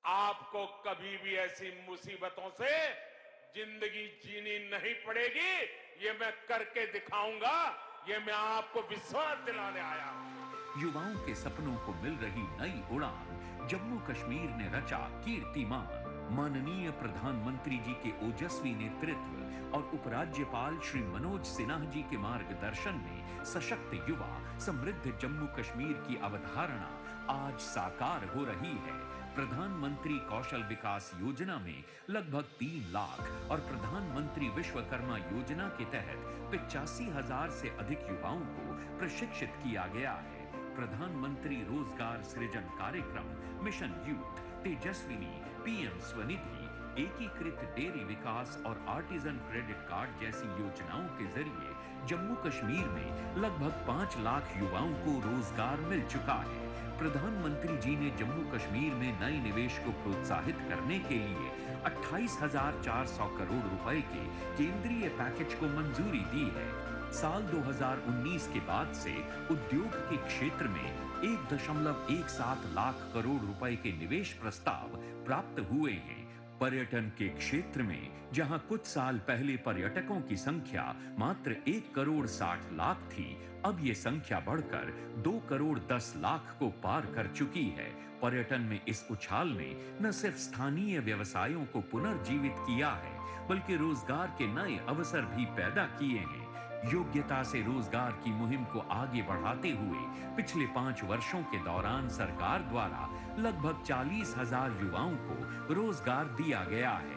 आपको कभी भी ऐसी मुसीबतों से जिंदगी जीनी नहीं पड़ेगी। ये मैं करके दिखाऊंगा, ये मैं आपको विश्वास दिलाने आया हूं। युवाओं के सपनों को मिल रही नई उड़ान जम्मू कश्मीर ने रचा कीर्तिमान। माननीय प्रधानमंत्री जी के ओजस्वी नेतृत्व और उपराज्यपाल श्री मनोज सिन्हा जी के मार्गदर्शन में सशक्त युवा, समृद्ध जम्मू कश्मीर की अवधारणा आज साकार हो रही है। प्रधानमंत्री कौशल विकास योजना में लगभग 3 लाख और प्रधानमंत्री विश्वकर्मा योजना के तहत 85,000 से अधिक युवाओं को प्रशिक्षित किया गया है। प्रधानमंत्री रोजगार सृजन कार्यक्रम, mission youth, Tejaswini, PM Svanidhi, एकीकृत डेयरी विकास और आर्टिजन क्रेडिट कार्ड जैसी योजनाओं के जरिए जम्मू कश्मीर में लगभग 5 लाख युवाओं को रोजगार मिल चुका है। प्रधानमंत्री जी ने जम्मू कश्मीर में नए निवेश को प्रोत्साहित करने के लिए 28,400 करोड़ रुपए के केंद्रीय पैकेज को मंजूरी दी है। साल 2019 के बाद से उद्योग के क्षेत्र में 1.17 लाख करोड़ रुपए के निवेश प्रस्ताव प्राप्त हुए हैं। पर्यटन के क्षेत्र में जहां कुछ साल पहले पर्यटकों की संख्या मात्र 1 करोड़ 60 लाख थी, अब ये संख्या बढ़कर 2 करोड़ 10 लाख को पार कर चुकी है। पर्यटन में इस उछाल ने न सिर्फ स्थानीय व्यवसायों को पुनर्जीवित किया है, बल्कि रोजगार के नए अवसर भी पैदा किए हैं। योग्यता से रोजगार की मुहिम को आगे बढ़ाते हुए पिछले 5 वर्षों के दौरान सरकार द्वारा लगभग 40,000 युवाओं को रोजगार दिया गया है।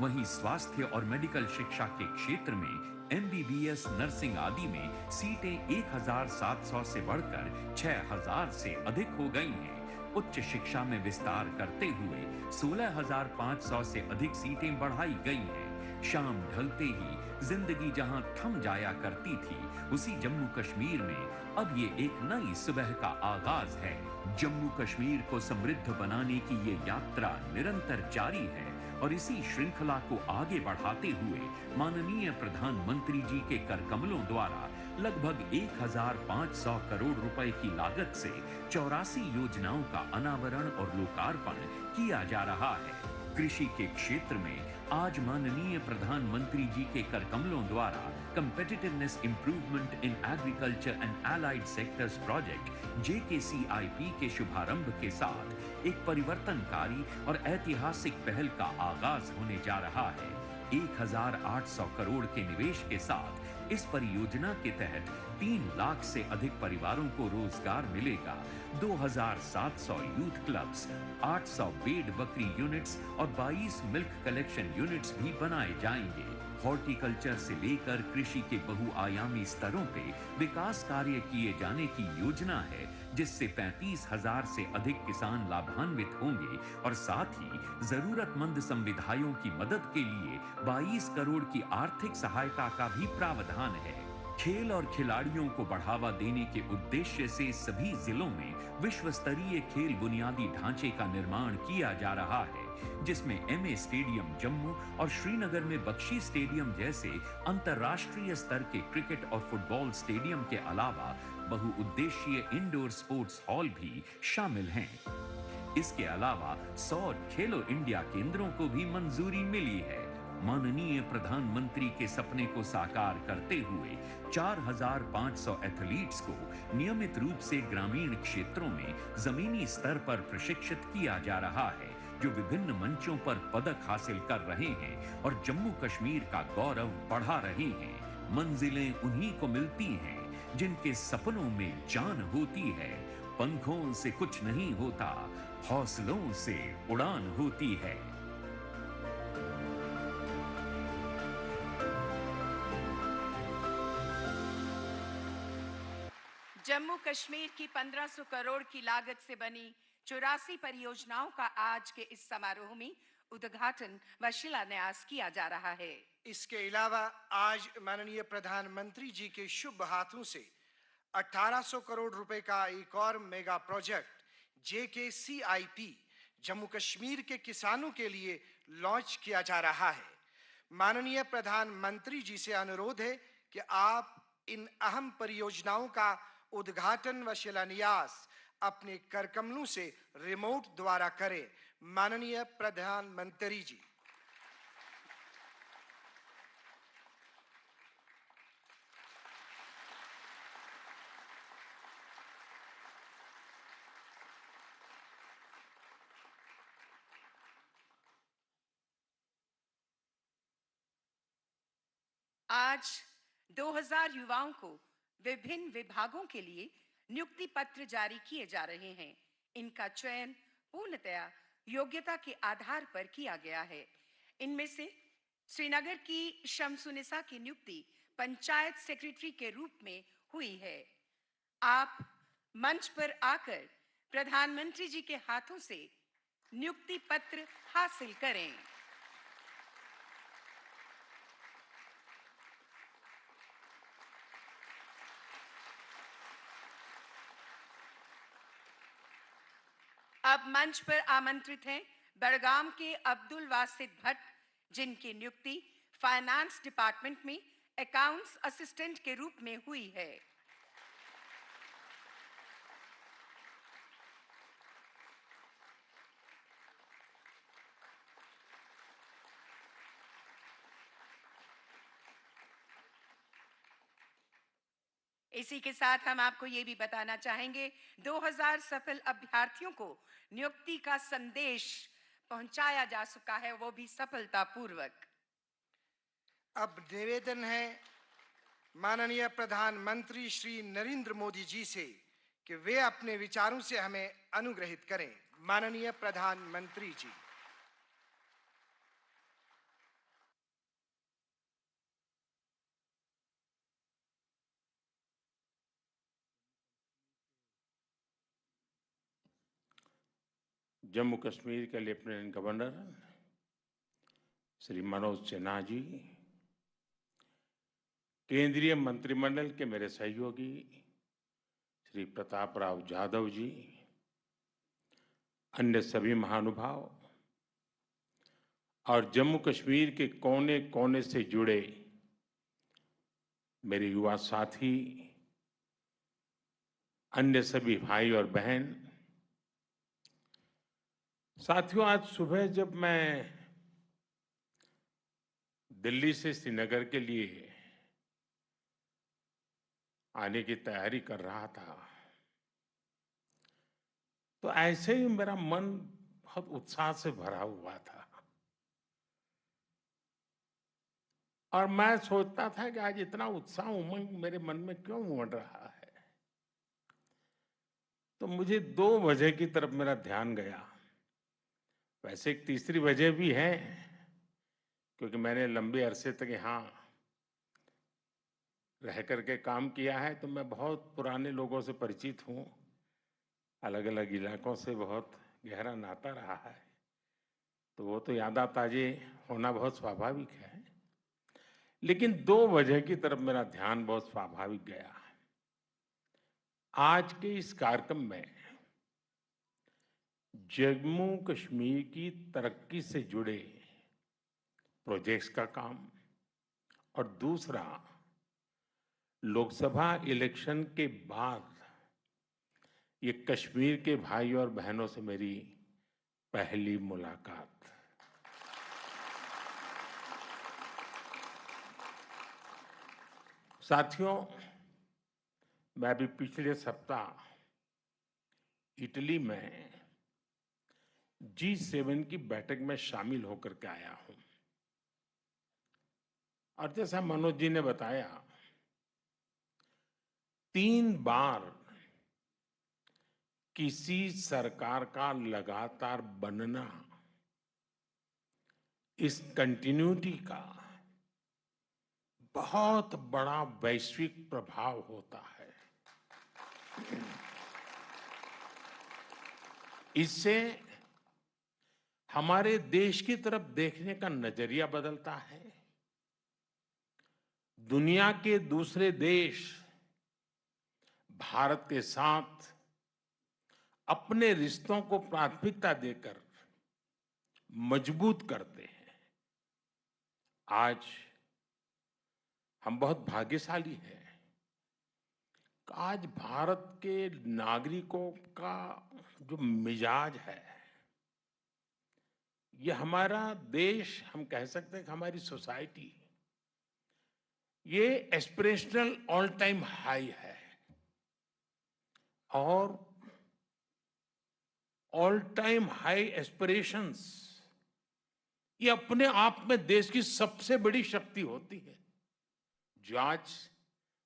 वहीं स्वास्थ्य और मेडिकल शिक्षा के क्षेत्र में एमबीबीएस, नर्सिंग आदि में सीटें 1,700 से बढ़कर 6,000 से अधिक हो गई हैं। उच्च शिक्षा में विस्तार करते हुए 16,500 से अधिक सीटें बढ़ाई गई हैं। शाम ढलते ही जिंदगी जहां थम जाया करती थी, उसी जम्मू कश्मीर में अब ये एक नई सुबह का आगाज है। जम्मू कश्मीर को समृद्ध बनाने की ये यात्रा निरंतर जारी है और इसी श्रृंखला को आगे बढ़ाते हुए माननीय प्रधानमंत्री जी के करकमलों द्वारा लगभग 1,500 करोड़ रुपए की लागत से 84 योजनाओं का अनावरण और लोकार्पण किया जा रहा है। कृषि के क्षेत्र में आज माननीय प्रधानमंत्री जी के करकमलों द्वारा competitiveness improvement in agriculture and allied sectors project JKCIP के शुभारंभ के साथ एक परिवर्तनकारी और ऐतिहासिक पहल का आगाज होने जा रहा है। 1800 करोड़ के निवेश के साथ इस परियोजना के तहत 3 लाख से अधिक परिवारों को रोजगार मिलेगा। 2700 यूथ क्लब्स, 800 भेड़ बकरी यूनिट्स और 22 मिल्क कलेक्शन यूनिट्स भी बनाए जाएंगे। हॉर्टिकल्चर से लेकर कृषि के बहुआयामी स्तरों पे विकास कार्य किए जाने की योजना है, जिससे 35,000 से अधिक किसान लाभान्वित होंगे और साथ ही जरूरतमंद संविधायों की मदद के लिए 22 करोड़ की आर्थिक सहायता का भी प्रावधान है। खेल और खिलाड़ियों को बढ़ावा देने के उद्देश्य से सभी जिलों में विश्व स्तरीय खेल बुनियादी ढांचे का निर्माण किया जा रहा है, जिसमें MA स्टेडियम जम्मू और श्रीनगर में बख्शी स्टेडियम जैसे अंतर्राष्ट्रीय स्तर के क्रिकेट और फुटबॉल स्टेडियम के अलावा बहुउद्देशीय इंडोर स्पोर्ट्स हॉल भी शामिल हैं। इसके अलावा 100 खेलो इंडिया केंद्रों को भी मंजूरी मिली है। माननीय प्रधानमंत्री के सपने को साकार करते हुए 4,500 एथलीट्स को नियमित रूप से ग्रामीण क्षेत्रों में जमीनी स्तर पर प्रशिक्षित किया जा रहा है, जो विभिन्न मंचों पर पदक हासिल कर रहे हैं और जम्मू कश्मीर का गौरव बढ़ा रहे हैं। मंजिलें उन्हीं को मिलती हैं जिनके सपनों में जान होती है। पंखों से कुछ नहीं होता, हौसलों से उड़ान होती है। जम्मू कश्मीर की 1500 करोड़ की लागत से बनी 84 परियोजनाओं का आज के इस समारोह में उद्घाटन व शिलान्यास किया जा रहा है। इसके अलावा आज माननीय प्रधानमंत्री जी के शुभ हाथों से 1800 करोड़ रुपए का एक और mega project JKCIP Jammu Kashmir के किसानों के लिए लॉन्च किया जा रहा है। माननीय प्रधानमंत्री जी से अनुरोध है कि आप इन अहम परियोजनाओं का उद्घाटन व शिलान्यास अपने करकमलों से रिमोट द्वारा करें। माननीय प्रधानमंत्री जी। आज 2000 युवाओं को विभिन्न विभागों के लिए नियुक्ति पत्र जारी किए जा रहे हैं। इनका चयन पूर्णतया योग्यता के आधार पर किया गया है। इनमें से श्रीनगर की शमसुनिसा की नियुक्ति पंचायत सेक्रेटरी के रूप में हुई है। आप मंच पर आकर प्रधानमंत्री जी के हाथों से नियुक्ति पत्र हासिल करें। अब मंच पर आमंत्रित हैं बड़गाम के अब्दुल वासिद भट्ट, जिनकी नियुक्ति फाइनेंस डिपार्टमेंट में अकाउंट्स असिस्टेंट के रूप में हुई है। इसी के साथ हम आपको ये भी बताना चाहेंगे 2000 सफल अभ्यर्थियों को नियुक्ति का संदेश पहुंचाया जा चुका है, वो भी सफलतापूर्वक। अब निवेदन है माननीय प्रधानमंत्री श्री नरेंद्र मोदी जी से कि वे अपने विचारों से हमें अनुग्रहित करें। माननीय प्रधानमंत्री जी। जम्मू कश्मीर के लेफ्टिनेंट गवर्नर श्री मनोज सिन्हा जी, केंद्रीय मंत्रिमंडल के मेरे सहयोगी श्री प्रताप राव जाधव जी, अन्य सभी महानुभाव और जम्मू कश्मीर के कोने कोने से जुड़े मेरे युवा साथी, अन्य सभी भाई और बहन, साथियों, आज सुबह जब मैं दिल्ली से श्रीनगर के लिए आने की तैयारी कर रहा था, तो ऐसे ही मेरा मन बहुत उत्साह से भरा हुआ था और मैं सोचता था कि आज इतना उत्साह उमंग मेरे मन में क्यों उमड़ रहा है। तो मुझे 2 वजह की तरफ मेरा ध्यान गया। वैसे एक तीसरी वजह भी है, क्योंकि मैंने लंबे अरसे तक यहाँ रह करके काम किया है, तो मैं बहुत पुराने लोगों से परिचित हूँ, अलग अलग इलाकों से बहुत गहरा नाता रहा है, तो वो तो यादें ताजे होना बहुत स्वाभाविक है। लेकिन 2 वजह की तरफ मेरा ध्यान बहुत स्वाभाविक गया। आज के इस कार्यक्रम में जम्मू कश्मीर की तरक्की से जुड़े प्रोजेक्ट्स का काम, और दूसरा लोकसभा इलेक्शन के बाद ये कश्मीर के भाई और बहनों से मेरी पहली मुलाकात। साथियों, मैं भी पिछले सप्ताह इटली में G7 की बैठक में शामिल होकर के आया हूं, और जैसा मनोज जी ने बताया, 3 बार किसी सरकार का लगातार बनना इस कंटिन्यूटी का बहुत बड़ा वैश्विक प्रभाव होता है। इससे हमारे देश की तरफ देखने का नजरिया बदलता है। दुनिया के दूसरे देश भारत के साथ अपने रिश्तों को प्राथमिकता देकर मजबूत करते हैं। आज हम बहुत भाग्यशाली हैं। आज भारत के नागरिकों का जो मिजाज है, ये हमारा देश, हम कह सकते हैं कि हमारी सोसाइटी, ये एस्पिरेशनल ऑल टाइम हाई है, और ऑल टाइम हाई एस्पिरेशंस ये अपने आप में देश की सबसे बड़ी शक्ति होती है, जो आज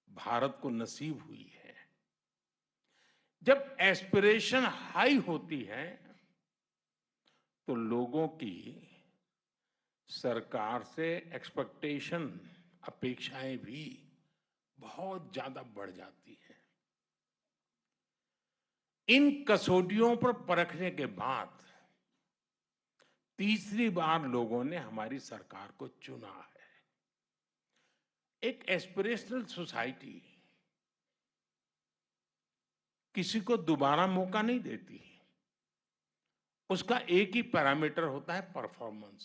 भारत को नसीब हुई है। जब एस्पिरेशन हाई होती है तो लोगों की सरकार से एक्सपेक्टेशन, अपेक्षाएं भी बहुत ज्यादा बढ़ जाती है। इन कसौटियों पर परखने के बाद तीसरी बार लोगों ने हमारी सरकार को चुना है। एक एस्पिरेशनल सोसाइटी किसी को दोबारा मौका नहीं देती। उसका एक ही पैरामीटर होता है, परफॉर्मेंस।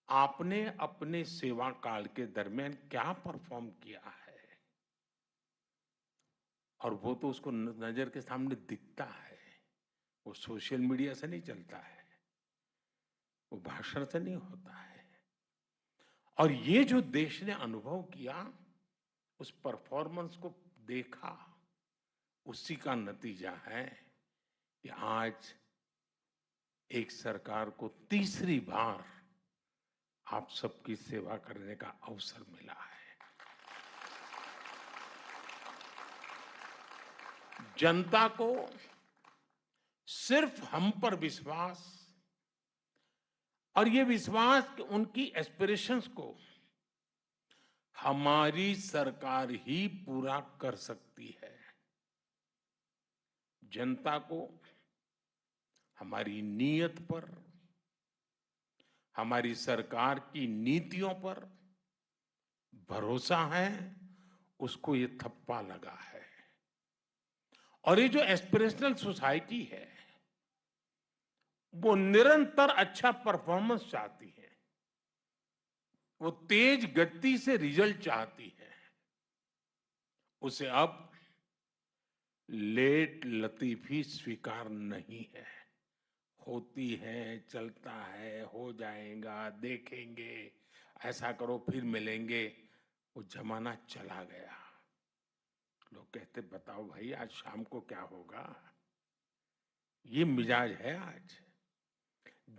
आपने अपने सेवा काल के दरमियान क्या परफॉर्म किया है, और वो तो उसको नजर के सामने दिखता है। वो सोशल मीडिया से नहीं चलता है, वो भाषण से नहीं होता है। और ये जो देश ने अनुभव किया, उस परफॉर्मेंस को देखा, उसी का नतीजा है कि आज एक सरकार को तीसरी बार आप सबकी सेवा करने का अवसर मिला है। जनता को सिर्फ हम पर विश्वास, और ये विश्वास कि उनकी एस्पिरेशंस को हमारी सरकार ही पूरा कर सकती है। जनता को हमारी नीयत पर, हमारी सरकार की नीतियों पर भरोसा है, उसको ये थप्पा लगा है। और ये जो एस्पिरेशनल सोसाइटी है, वो निरंतर अच्छा परफॉर्मेंस चाहती है, वो तेज गति से रिजल्ट चाहती है। उसे अब लेट लतीफी स्वीकार नहीं है, होती है, चलता है, हो जाएगा, देखेंगे, ऐसा करो फिर मिलेंगे, वो जमाना चला गया। लोग कहते बताओ भाई आज शाम को क्या होगा। ये मिजाज है आज।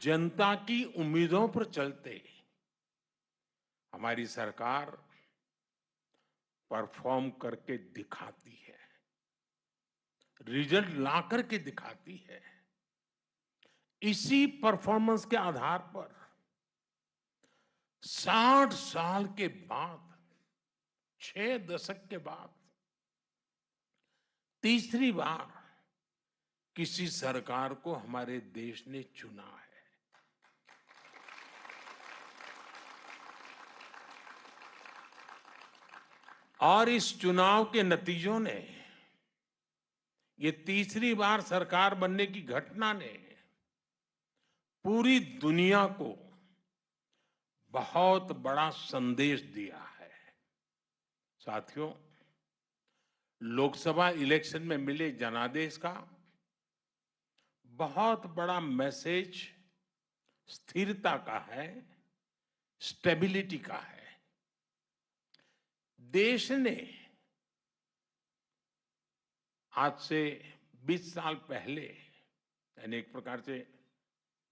जनता की उम्मीदों पर चलते हमारी सरकार परफॉर्म करके दिखाती है, रिजल्ट ला करके दिखाती है। इसी परफॉर्मेंस के आधार पर 60 साल के बाद, 6 दशक के बाद तीसरी बार किसी सरकार को हमारे देश ने चुना है। और इस चुनाव के नतीजों ने, ये तीसरी बार सरकार बनने की घटना ने पूरी दुनिया को बहुत बड़ा संदेश दिया है। साथियों, लोकसभा इलेक्शन में मिले जनादेश का बहुत बड़ा मैसेज स्थिरता का है, स्टेबिलिटी का है। देश ने आज से 20 साल पहले, यानी एक प्रकार से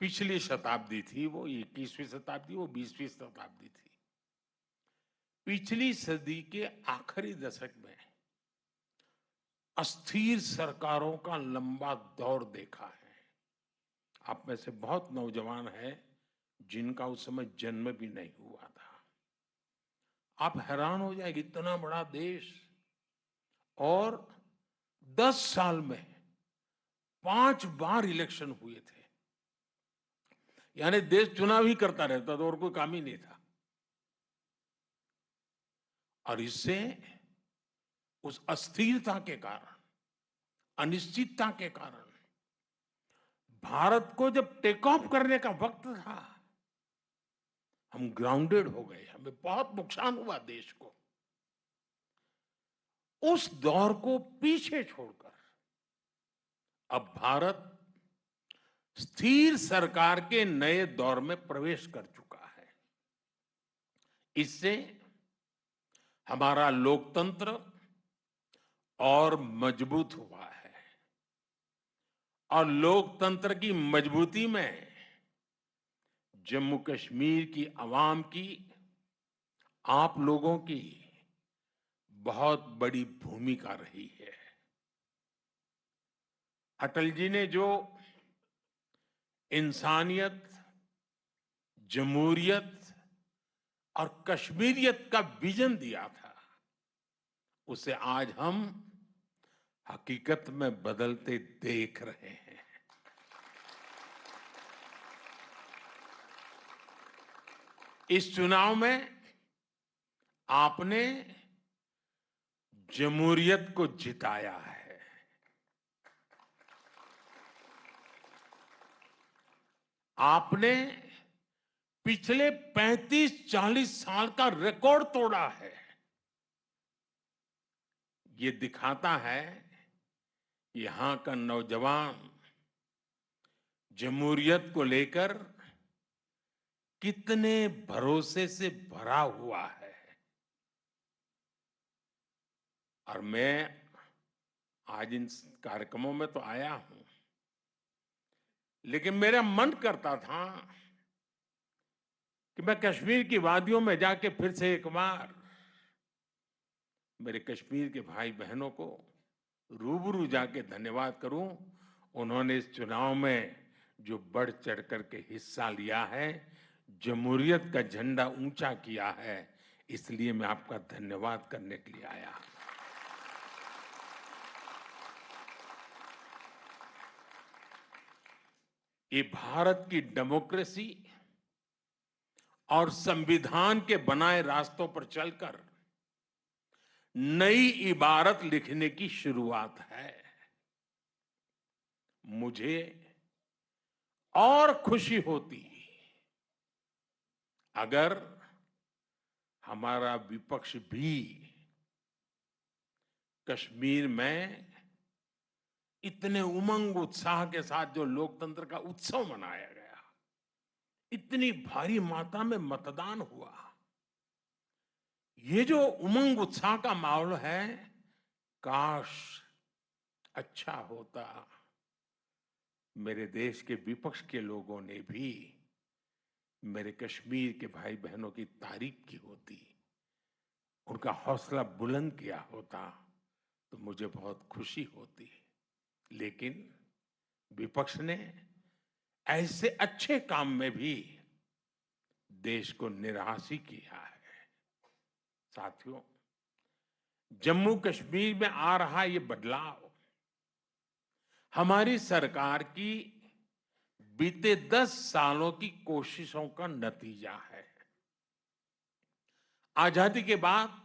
पिछली शताब्दी थी, वो 21वीं शताब्दी, वो 20वीं शताब्दी थी। पिछली सदी के आखिरी दशक में अस्थिर सरकारों का लंबा दौर देखा है। आप में से बहुत नौजवान हैं जिनका उस समय जन्म भी नहीं हुआ था। आप हैरान हो जाएंगे, इतना बड़ा देश और 10 साल में 5 बार इलेक्शन हुए थे। यानी देश चुनाव ही करता रहता था और कोई काम ही नहीं था। और इससे उस अस्थिरता के कारण, अनिश्चितता के कारण भारत को जब टेक ऑफ करने का वक्त था, हम ग्राउंडेड हो गए, हमें बहुत नुकसान हुआ देश को। उस दौर को पीछे छोड़कर अब भारत स्थिर सरकार के नए दौर में प्रवेश कर चुका है। इससे हमारा लोकतंत्र और मजबूत हुआ है और लोकतंत्र की मजबूती में जम्मू कश्मीर की आवाम की, आप लोगों की बहुत बड़ी भूमिका रही है। अटल जी ने जो इंसानियत, जमहूरियत और कश्मीरियत का विजन दिया था, उसे आज हम हकीकत में बदलते देख रहे हैं। इस चुनाव में आपने जमहूरियत को जिताया है। आपने पिछले 35-40 साल का रिकॉर्ड तोड़ा है। ये दिखाता है यहां का नौजवान जमहूरियत को लेकर कितने भरोसे से भरा हुआ है। और मैं आज इन कार्यक्रमों में तो आया हूं, लेकिन मेरा मन करता था कि मैं कश्मीर की वादियों में जाके फिर से एक बार मेरे कश्मीर के भाई बहनों को रूबरू जाके धन्यवाद करूं। उन्होंने इस चुनाव में जो बढ़ चढ़ करके हिस्सा लिया है, जमहूरियत का झंडा ऊंचा किया है, इसलिए मैं आपका धन्यवाद करने के लिए आया। ये भारत की डेमोक्रेसी और संविधान के बनाए रास्तों पर चलकर नई इबारत लिखने की शुरुआत है। मुझे और खुशी होती अगर हमारा विपक्ष भी कश्मीर में इतने उमंग उत्साह के साथ जो लोकतंत्र का उत्सव मनाया गया, इतनी भारी मात्रा में मतदान हुआ, ये जो उमंग उत्साह का माहौल है, काश अच्छा होता मेरे देश के विपक्ष के लोगों ने भी मेरे कश्मीर के भाई बहनों की तारीफ की होती, उनका हौसला बुलंद किया होता, तो मुझे बहुत खुशी होती। लेकिन विपक्ष ने ऐसे अच्छे काम में भी देश को निराश ही किया है। साथियों, जम्मू कश्मीर में आ रहा ये बदलाव हमारी सरकार की बीते 10 सालों की कोशिशों का नतीजा है। आजादी के बाद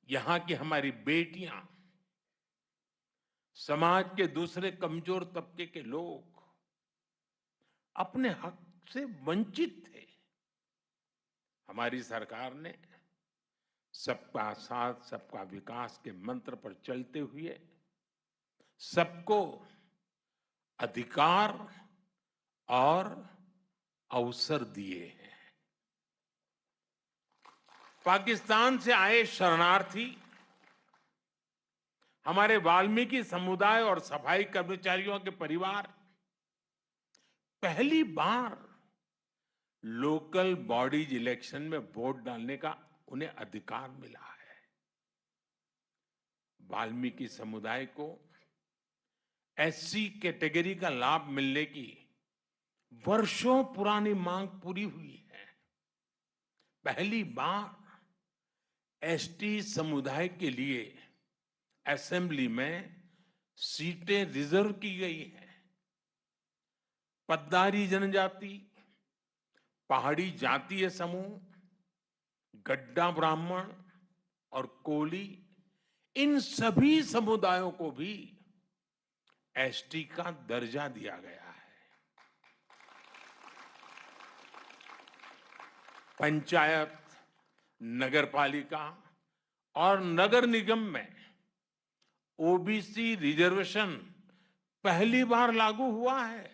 यहां की हमारी बेटियां, समाज के दूसरे कमजोर तबके के लोग अपने हक से वंचित थे। हमारी सरकार ने सबका साथ सबका विकास के मंत्र पर चलते हुए सबको अधिकार और अवसर दिए हैं। पाकिस्तान से आए शरणार्थी, हमारे वाल्मीकि समुदाय और सफाई कर्मचारियों के परिवार पहली बार लोकल बॉडीज इलेक्शन में वोट डालने का उन्हें अधिकार मिला है। वाल्मीकि समुदाय को एससी कैटेगरी का लाभ मिलने की वर्षों पुरानी मांग पूरी हुई है। पहली बार एसटी समुदाय के लिए असेंबली में सीटें रिजर्व की गई हैं। पद्दारी जनजाति, पहाड़ी जातीय समूह, गड्ढा ब्राह्मण और कोली, इन सभी समुदायों को भी एसटी का दर्जा दिया गया है। पंचायत, नगरपालिका और नगर निगम में ओबीसी रिजर्वेशन पहली बार लागू हुआ है।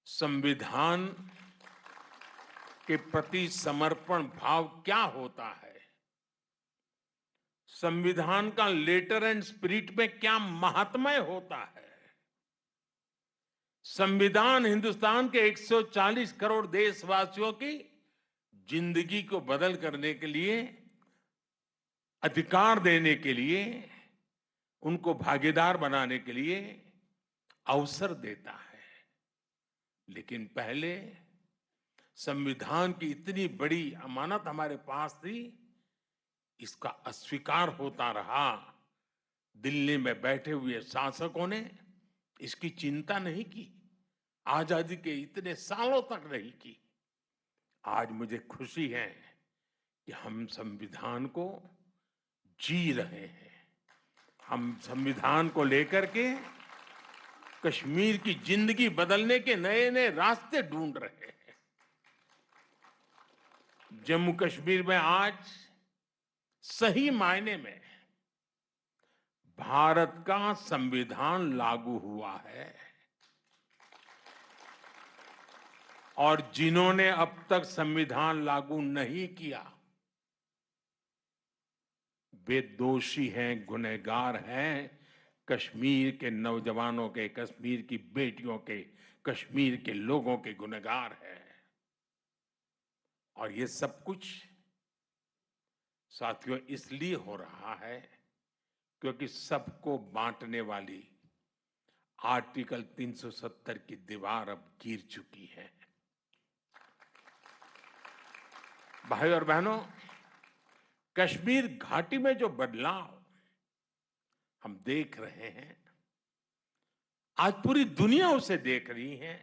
संविधान के प्रति समर्पण भाव क्या होता है, संविधान का लेटर एंड स्पिरिट में क्या महात्म्य होता है। संविधान हिंदुस्तान के 140 करोड़ देशवासियों की जिंदगी को बदल करने के लिए, अधिकार देने के लिए, उनको भागीदार बनाने के लिए अवसर देता है। लेकिन पहले संविधान की इतनी बड़ी अमानत हमारे पास थी, इसका अस्वीकार होता रहा। दिल्ली में बैठे हुए शासकों ने इसकी चिंता नहीं की, आजादी के इतने सालों तक नहीं की। आज मुझे खुशी है कि हम संविधान को जी रहे हैं। हम संविधान को लेकर के कश्मीर की जिंदगी बदलने के नए नए रास्ते ढूंढ रहे हैं। जम्मू कश्मीर में आज सही मायने में भारत का संविधान लागू हुआ है, और जिन्होंने अब तक संविधान लागू नहीं किया वे दोषी हैं, गुनहगार हैं। कश्मीर के नौजवानों के, कश्मीर की बेटियों के, कश्मीर के लोगों के गुनहगार हैं। और ये सब कुछ साथियों इसलिए हो रहा है क्योंकि सबको बांटने वाली आर्टिकल 370 की दीवार अब गिर चुकी है। भाई और बहनों, कश्मीर घाटी में जो बदलाव हम देख रहे हैं, आज पूरी दुनिया उसे देख रही है।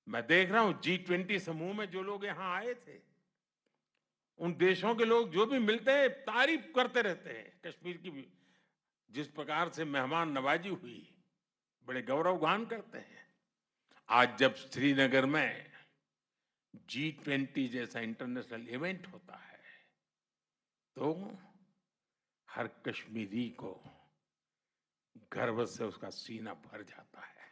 मैं देख रहा हूं G20 समूह में जो लोग यहां आए थे, उन देशों के लोग जो भी मिलते हैं तारीफ करते रहते हैं कश्मीर की भी। जिस प्रकार से मेहमान नवाजी हुई, बड़े गौरवगान करते हैं। आज जब श्रीनगर में G20 जैसा इंटरनेशनल इवेंट होता है तो हर कश्मीरी को गर्व से उसका सीना भर जाता है।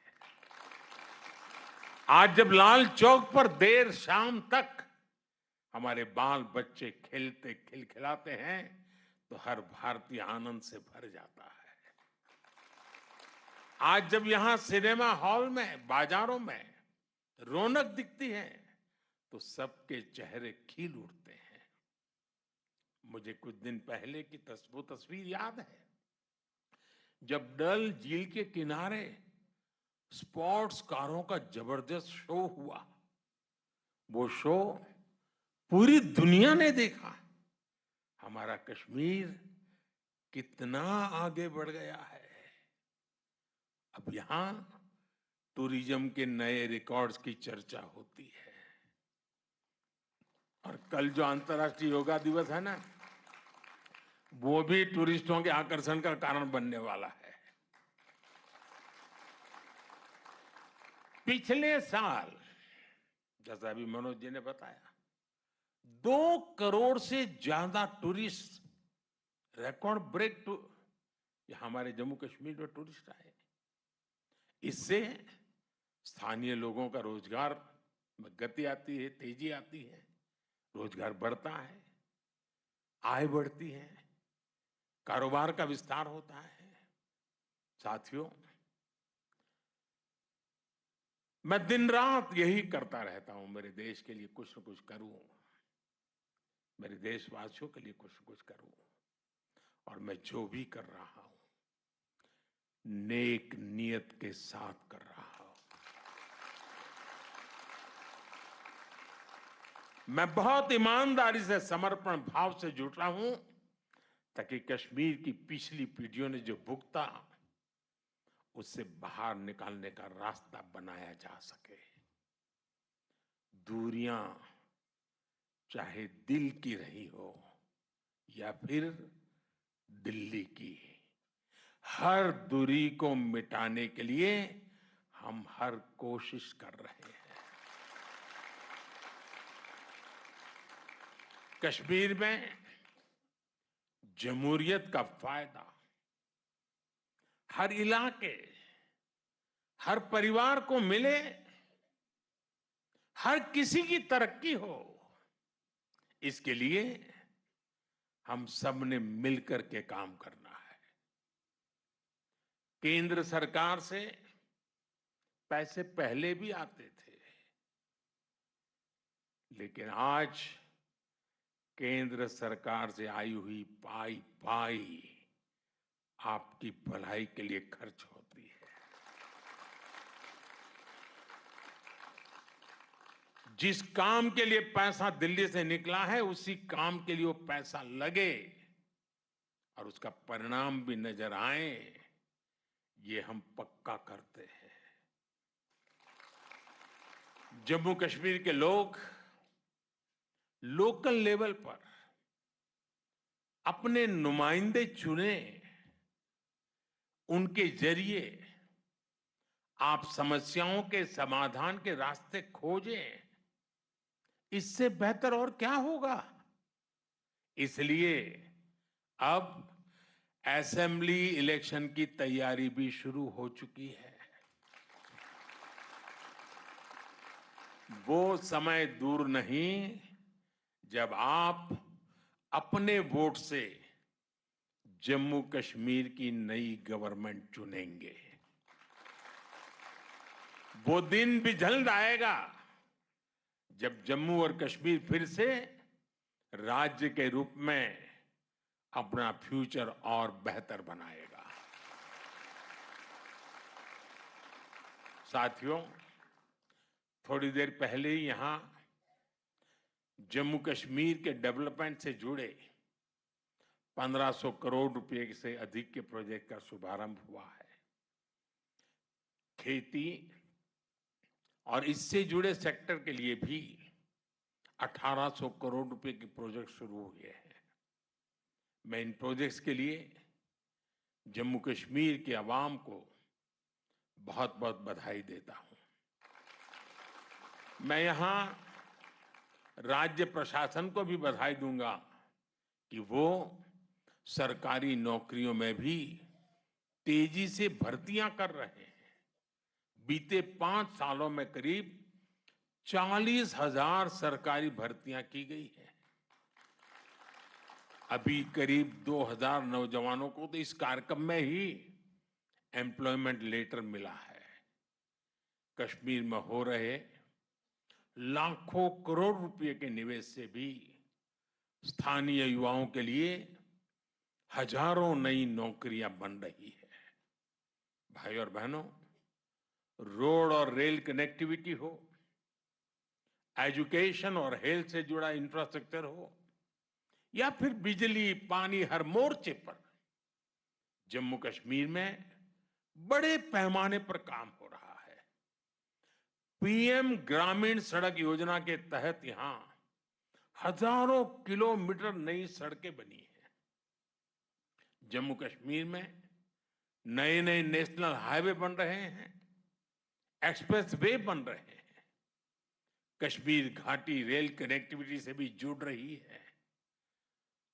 आज जब लाल चौक पर देर शाम तक हमारे बाल बच्चे खेलते खिलखिलाते हैं तो हर भारतीय आनंद से भर जाता है। आज जब यहां सिनेमा हॉल में, बाजारों में रौनक दिखती है तो सबके चेहरे खिल उठते हैं। मुझे कुछ दिन पहले की वो तस्वीर याद है जब डल झील के किनारे स्पोर्ट्स कारों का जबरदस्त शो हुआ। वो शो पूरी दुनिया ने देखा। हमारा कश्मीर कितना आगे बढ़ गया है। अब यहां टूरिज्म के नए रिकॉर्ड्स की चर्चा होती है। और कल जो अंतर्राष्ट्रीय योगा दिवस है ना, वो भी टूरिस्टों के आकर्षण का कारण बनने वाला है। पिछले साल, जैसा अभी मनोज जी ने बताया, 2 करोड़ से ज्यादा टूरिस्ट, रिकॉर्ड ब्रेक हमारे जम्मू कश्मीर में टूरिस्ट आए। इससे स्थानीय लोगों का रोजगार में गति आती है, तेजी आती है, रोजगार बढ़ता है, आय बढ़ती है, कारोबार का विस्तार होता है। साथियों, मैं दिन रात यही करता रहता हूं, मेरे देश के लिए कुछ न कुछ करूं, मेरे देशवासियों के लिए कुछ न कुछ करूं। और मैं जो भी कर रहा हूं नेक नियत के साथ कर रहा हूं। मैं बहुत ईमानदारी से, समर्पण भाव से जुट रहा हूं ताकि कश्मीर की पिछली पीढ़ियों ने जो भुगता उससे बाहर निकालने का रास्ता बनाया जा सके। दूरियां चाहे दिल की रही हो या फिर दिल्ली की, हर दूरी को मिटाने के लिए हम हर कोशिश कर रहे हैं। कश्मीर में जमहूरियत का फायदा हर इलाके, हर परिवार को मिले, हर किसी की तरक्की हो, इसके लिए हम सब ने मिलकर के काम करना है। केंद्र सरकार से पैसे पहले भी आते थे, लेकिन आज केंद्र सरकार से आई हुई पाई पाई आपकी भलाई के लिए खर्च होती है। जिस काम के लिए पैसा दिल्ली से निकला है उसी काम के लिए वो पैसा लगे और उसका परिणाम भी नजर आए, ये हम पक्का करते हैं। जम्मू कश्मीर के लोग लोकल लेवल पर अपने नुमाइंदे चुने, उनके जरिए आप समस्याओं के समाधान के रास्ते खोजें। इससे बेहतर और क्या होगा। इसलिए अब असेंबली इलेक्शन की तैयारी भी शुरू हो चुकी है। वो समय दूर नहीं जब आप अपने वोट से जम्मू कश्मीर की नई गवर्नमेंट चुनेंगे। वो दिन भी जल्द आएगा जब जम्मू और कश्मीर फिर से राज्य के रूप में अपना फ्यूचर और बेहतर बनाएगा। साथियों, थोड़ी देर पहले ही यहां जम्मू कश्मीर के डेवलपमेंट से जुड़े 1500 करोड़ रुपए से अधिक के प्रोजेक्ट का शुभारंभ हुआ है। खेती और इससे जुड़े सेक्टर के लिए भी 1800 करोड़ रुपए के प्रोजेक्ट शुरू हुए हैं। मैं इन प्रोजेक्ट्स के लिए जम्मू कश्मीर के अवाम को बहुत बहुत बधाई देता हूं। मैं यहां राज्य प्रशासन को भी बधाई दूंगा कि वो सरकारी नौकरियों में भी तेजी से भर्तियां कर रहे हैं। बीते 5 सालों में करीब 40,000 सरकारी भर्तियां की गई है। अभी करीब 2,000 नौजवानों को तो इस कार्यक्रम में ही एम्प्लॉयमेंट लेटर मिला है। कश्मीर में हो रहे लाखों करोड़ रुपए के निवेश से भी स्थानीय युवाओं के लिए हजारों नई नौकरियां बन रही है। भाई और बहनों, रोड और रेल कनेक्टिविटी हो, एजुकेशन और हेल्थ से जुड़ा इंफ्रास्ट्रक्चर हो, या फिर बिजली पानी, हर मोर्चे पर जम्मू कश्मीर में बड़े पैमाने पर काम हो रहा है। पीएम ग्रामीण सड़क योजना के तहत यहां हजारों किलोमीटर नई सड़कें बनी हैं। जम्मू कश्मीर में नए नए नेशनल हाईवे बन रहे हैं, एक्सप्रेस वे बन रहे हैं, कश्मीर घाटी रेल कनेक्टिविटी से भी जुड़ रही है।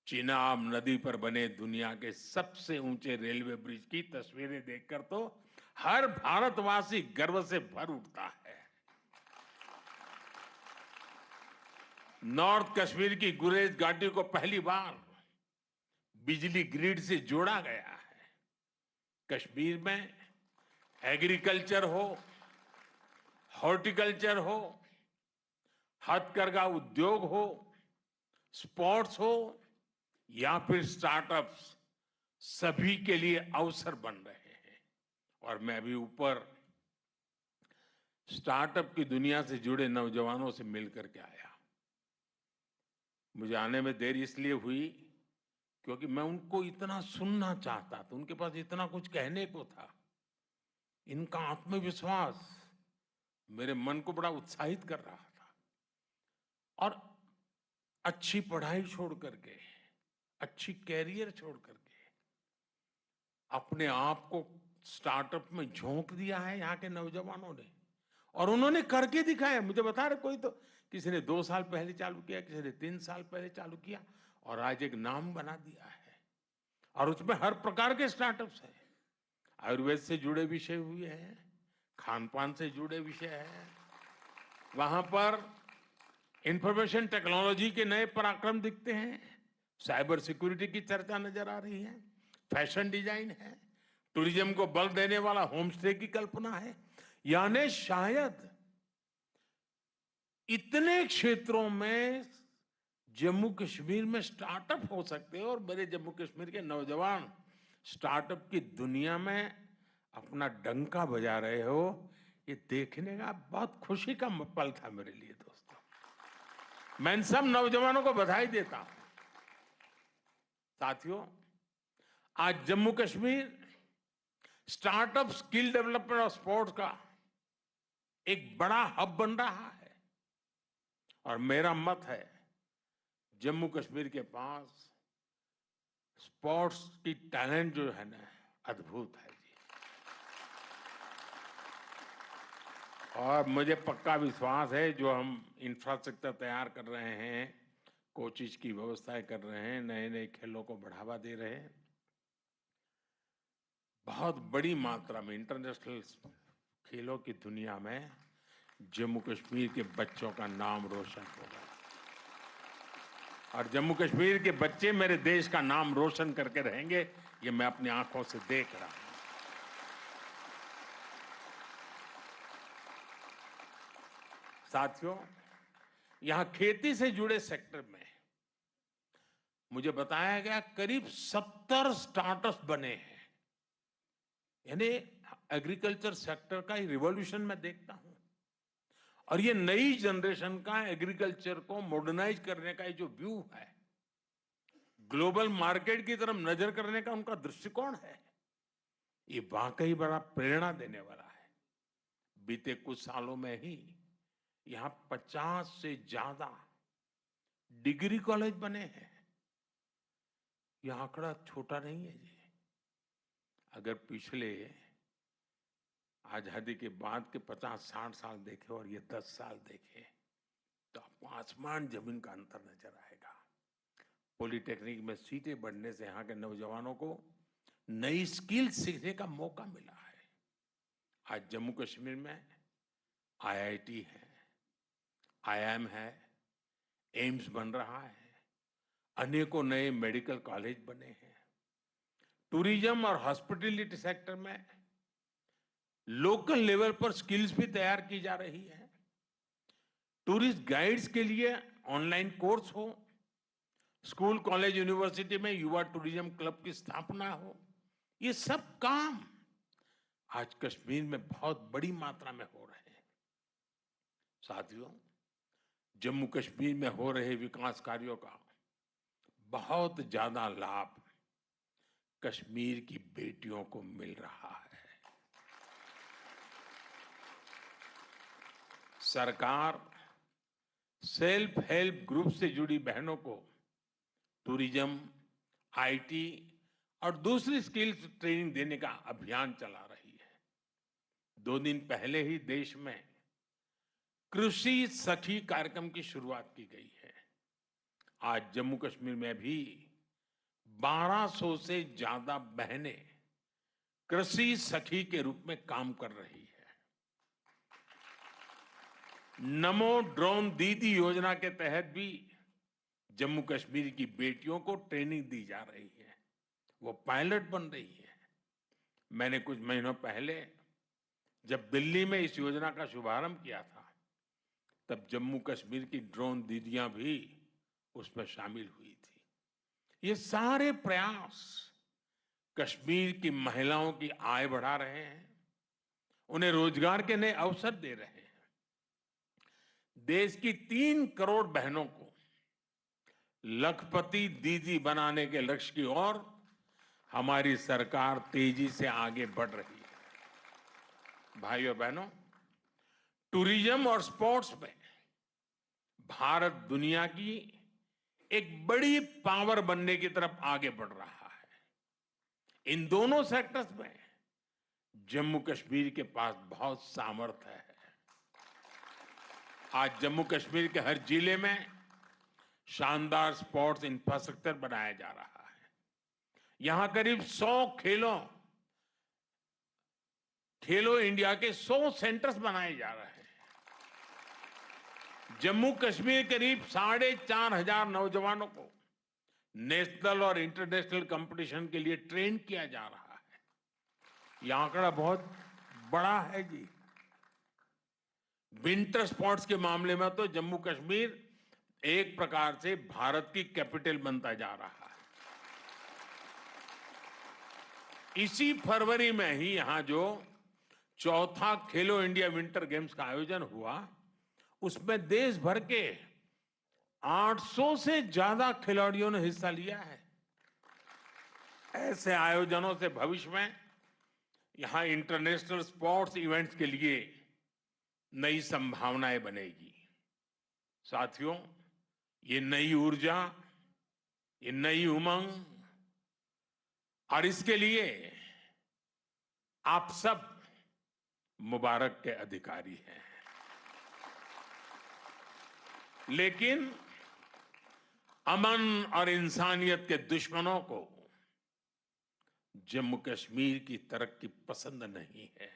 चिनाब नदी पर बने दुनिया के सबसे ऊंचे रेलवे ब्रिज की तस्वीरें देखकर तो हर भारतवासी गर्व से भर उठता है। नॉर्थ कश्मीर की गुरेज घाटी को पहली बार बिजली ग्रिड से जोड़ा गया है। कश्मीर में एग्रीकल्चर हो, हॉर्टिकल्चर हो, हथकरघा उद्योग हो, स्पोर्ट्स हो या फिर स्टार्टअप्स, सभी के लिए अवसर बन रहे हैं। और मैं अभी ऊपर स्टार्टअप की दुनिया से जुड़े नौजवानों से मिलकर के आया। मुझे आने में देर इसलिए हुई क्योंकि मैं उनको इतना सुनना चाहता था, उनके पास इतना कुछ कहने को था। इनका आत्मविश्वास मेरे मन को बड़ा उत्साहित कर रहा था। और अच्छी पढ़ाई छोड़ करके, अच्छी कैरियर छोड़ करके अपने आप को स्टार्टअप में झोंक दिया है यहाँ के नौजवानों ने, और उन्होंने करके दिखाया। मुझे बता रहे कोई तो किसी ने 2 साल पहले चालू किया, किसी ने 3 साल पहले चालू किया, और आज एक नाम बना दिया है। और उसमें हर प्रकार के स्टार्टअप्स हैं। आयुर्वेद से जुड़े विषय हुए हैं, खान पान से जुड़े विषय हैं, वहां पर इंफॉर्मेशन टेक्नोलॉजी के नए पराक्रम दिखते हैं, साइबर सिक्योरिटी की चर्चा नजर आ रही है, फैशन डिजाइन है, टूरिज्म को बल देने वाला होम स्टे की कल्पना है। यानी शायद इतने क्षेत्रों में जम्मू कश्मीर में स्टार्टअप हो सकते हैं, और मेरे जम्मू कश्मीर के नौजवान स्टार्टअप की दुनिया में अपना डंका बजा रहे हो, ये देखने का बहुत खुशी का पल था मेरे लिए। दोस्तों, मैं इन सब नौजवानों को बधाई देता हूं। साथियों, आज Jammu Kashmir startup, skill development और स्पोर्ट्स का एक बड़ा हब बन रहा है। और मेरा मत है, जम्मू कश्मीर के पास स्पोर्ट्स की टैलेंट जो है ना, अद्भुत है जी। और मुझे पक्का विश्वास है, जो हम इंफ्रास्ट्रक्चर तैयार कर रहे हैं, कोचिज की व्यवस्थाएं कर रहे हैं, नए नए खेलों को बढ़ावा दे रहे हैं, बहुत बड़ी मात्रा में इंटरनेशनल खेलों की दुनिया में जम्मू कश्मीर के बच्चों का नाम रोशन होगा। और जम्मू कश्मीर के बच्चे मेरे देश का नाम रोशन करके रहेंगे, ये मैं अपनी आंखों से देख रहा हूं। साथियों, यहां खेती से जुड़े सेक्टर में मुझे बताया गया करीब 70 स्टार्टअप्स बने हैं। यानी एग्रीकल्चर सेक्टर का रिवॉल्यूशन मैं देखता हूं। और ये नई जनरेशन का एग्रीकल्चर को मॉडर्नाइज करने का ये जो व्यू है, ग्लोबल मार्केट की तरफ नजर करने का उनका दृष्टिकोण है, ये वाकई बड़ा प्रेरणा देने वाला है। बीते कुछ सालों में ही यहां 50 से ज्यादा डिग्री कॉलेज बने हैं। यह आंकड़ा छोटा नहीं है जी। अगर पिछले आजादी के बाद के 50-60 साल देखे और ये 10 साल देखे, तो आपको आसमान जमीन का अंतर नजर आएगा। पॉलिटेक्निक में सीटें बढ़ने से यहाँ के नौजवानों को नई स्किल सीखने का मौका मिला है। आज जम्मू कश्मीर में आईआईटी है, आईआईएम है, एम्स बन रहा है, अनेकों नए मेडिकल कॉलेज बने हैं। टूरिज्म और हॉस्पिटैलिटी सेक्टर में लोकल लेवल पर स्किल्स भी तैयार की जा रही है। टूरिस्ट गाइड्स के लिए ऑनलाइन कोर्स हो, स्कूल कॉलेज यूनिवर्सिटी में युवा टूरिज्म क्लब की स्थापना हो, ये सब काम आज कश्मीर में बहुत बड़ी मात्रा में हो रहे हैं। साथियों, जम्मू कश्मीर में हो रहे विकास कार्यों का बहुत ज्यादा लाभ कश्मीर की बेटियों को मिल रहा है। सरकार सेल्फ हेल्प ग्रुप से जुड़ी बहनों को टूरिज्म, आईटी और दूसरी स्किल्स ट्रेनिंग देने का अभियान चला रही है। 2 दिन पहले ही देश में कृषि सखी कार्यक्रम की शुरुआत की गई है। आज जम्मू कश्मीर में भी 1200 से ज्यादा बहनें कृषि सखी के रूप में काम कर रही है। नमो ड्रोन दीदी योजना के तहत भी जम्मू कश्मीर की बेटियों को ट्रेनिंग दी जा रही है, वो पायलट बन रही है। मैंने कुछ महीनों पहले जब दिल्ली में इस योजना का शुभारंभ किया था, तब जम्मू कश्मीर की ड्रोन दीदियां भी उसमें शामिल हुई थी। ये सारे प्रयास कश्मीर की महिलाओं की आय बढ़ा रहे हैं, उन्हें रोजगार के नए अवसर दे रहे हैं। देश की 3 करोड़ बहनों को लखपति दीदी बनाने के लक्ष्य की ओर हमारी सरकार तेजी से आगे बढ़ रही है। भाइयों बहनों, टूरिज्म और स्पोर्ट्स में भारत दुनिया की एक बड़ी पावर बनने की तरफ आगे बढ़ रहा है। इन दोनों सेक्टर्स में जम्मू कश्मीर के पास बहुत सामर्थ्य है। आज जम्मू कश्मीर के हर जिले में शानदार स्पोर्ट्स इंफ्रास्ट्रक्चर बनाया जा रहा है। यहां करीब 100 खेलो इंडिया के 100 सेंटर्स बनाए जा रहे हैं। जम्मू कश्मीर करीब 4,500 नौजवानों को नेशनल और इंटरनेशनल कंपटीशन के लिए ट्रेन किया जा रहा है। यह आंकड़ा बहुत बड़ा है जी। विंटर स्पोर्ट्स के मामले में तो जम्मू कश्मीर एक प्रकार से भारत की कैपिटल बनता जा रहा है। इसी फरवरी में ही यहां जो 4था खेलो इंडिया विंटर गेम्स का आयोजन हुआ, उसमें देश भर के 800 से ज्यादा खिलाड़ियों ने हिस्सा लिया है। ऐसे आयोजनों से भविष्य में यहां इंटरनेशनल स्पोर्ट्स इवेंट्स के लिए नई संभावनाएं बनेगी। साथियों, ये नई ऊर्जा, ये नई उमंग और इसके लिए आप सब मुबारक के अधिकारी हैं। लेकिन अमन और इंसानियत के दुश्मनों को जम्मू कश्मीर की तरक्की पसंद नहीं है।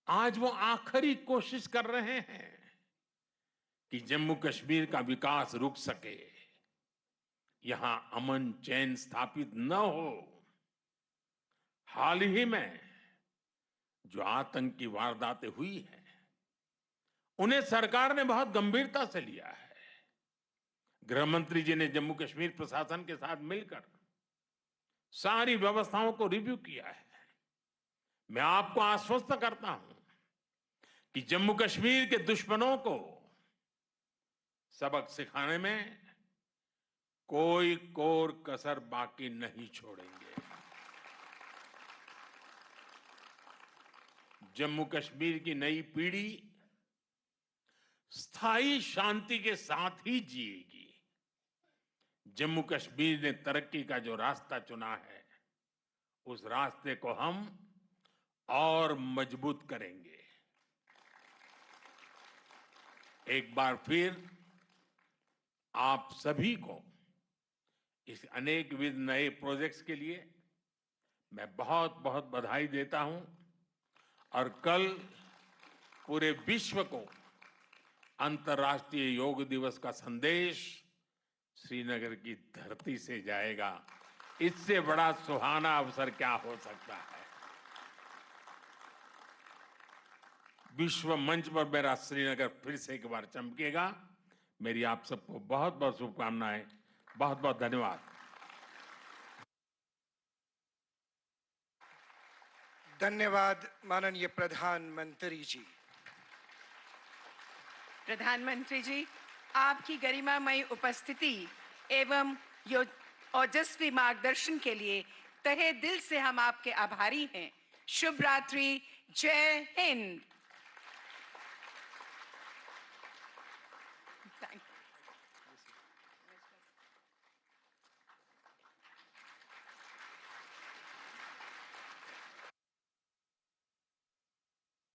आज वो आखिरी कोशिश कर रहे हैं कि जम्मू कश्मीर का विकास रुक सके, यहां अमन चैन स्थापित न हो। हाल ही में जो आतंकी वारदातें हुई हैं, उन्हें सरकार ने बहुत गंभीरता से लिया है। गृह मंत्री जी ने जम्मू कश्मीर प्रशासन के साथ मिलकर सारी व्यवस्थाओं को रिव्यू किया है। मैं आपको आश्वस्त करता हूं कि जम्मू कश्मीर के दुश्मनों को सबक सिखाने में कोई कोर कसर बाकी नहीं छोड़ेंगे। जम्मू कश्मीर की नई पीढ़ी स्थायी शांति के साथ ही जिएगी। जम्मू कश्मीर ने तरक्की का जो रास्ता चुना है, उस रास्ते को हम और मजबूत करेंगे। एक बार फिर आप सभी को इस अनेक विध नए प्रोजेक्ट्स के लिए मैं बहुत बहुत बधाई देता हूं और कल पूरे विश्व को अंतर्राष्ट्रीय योग दिवस का संदेश श्रीनगर की धरती से जाएगा। इससे बड़ा सुहाना अवसर क्या हो सकता है। विश्व मंच पर मेरा श्रीनगर फिर से एक बार चमकेगा। मेरी आप सबको बहुत बहुत शुभकामनाएं, बहुत बहुत धन्यवाद। धन्यवाद माननीय प्रधानमंत्री जी। प्रधानमंत्री जी, आपकी गरिमामयी उपस्थिति एवं ओजस्वी मार्गदर्शन के लिए तहे दिल से हम आपके आभारी हैं। शुभ रात्रि। जय हिंद।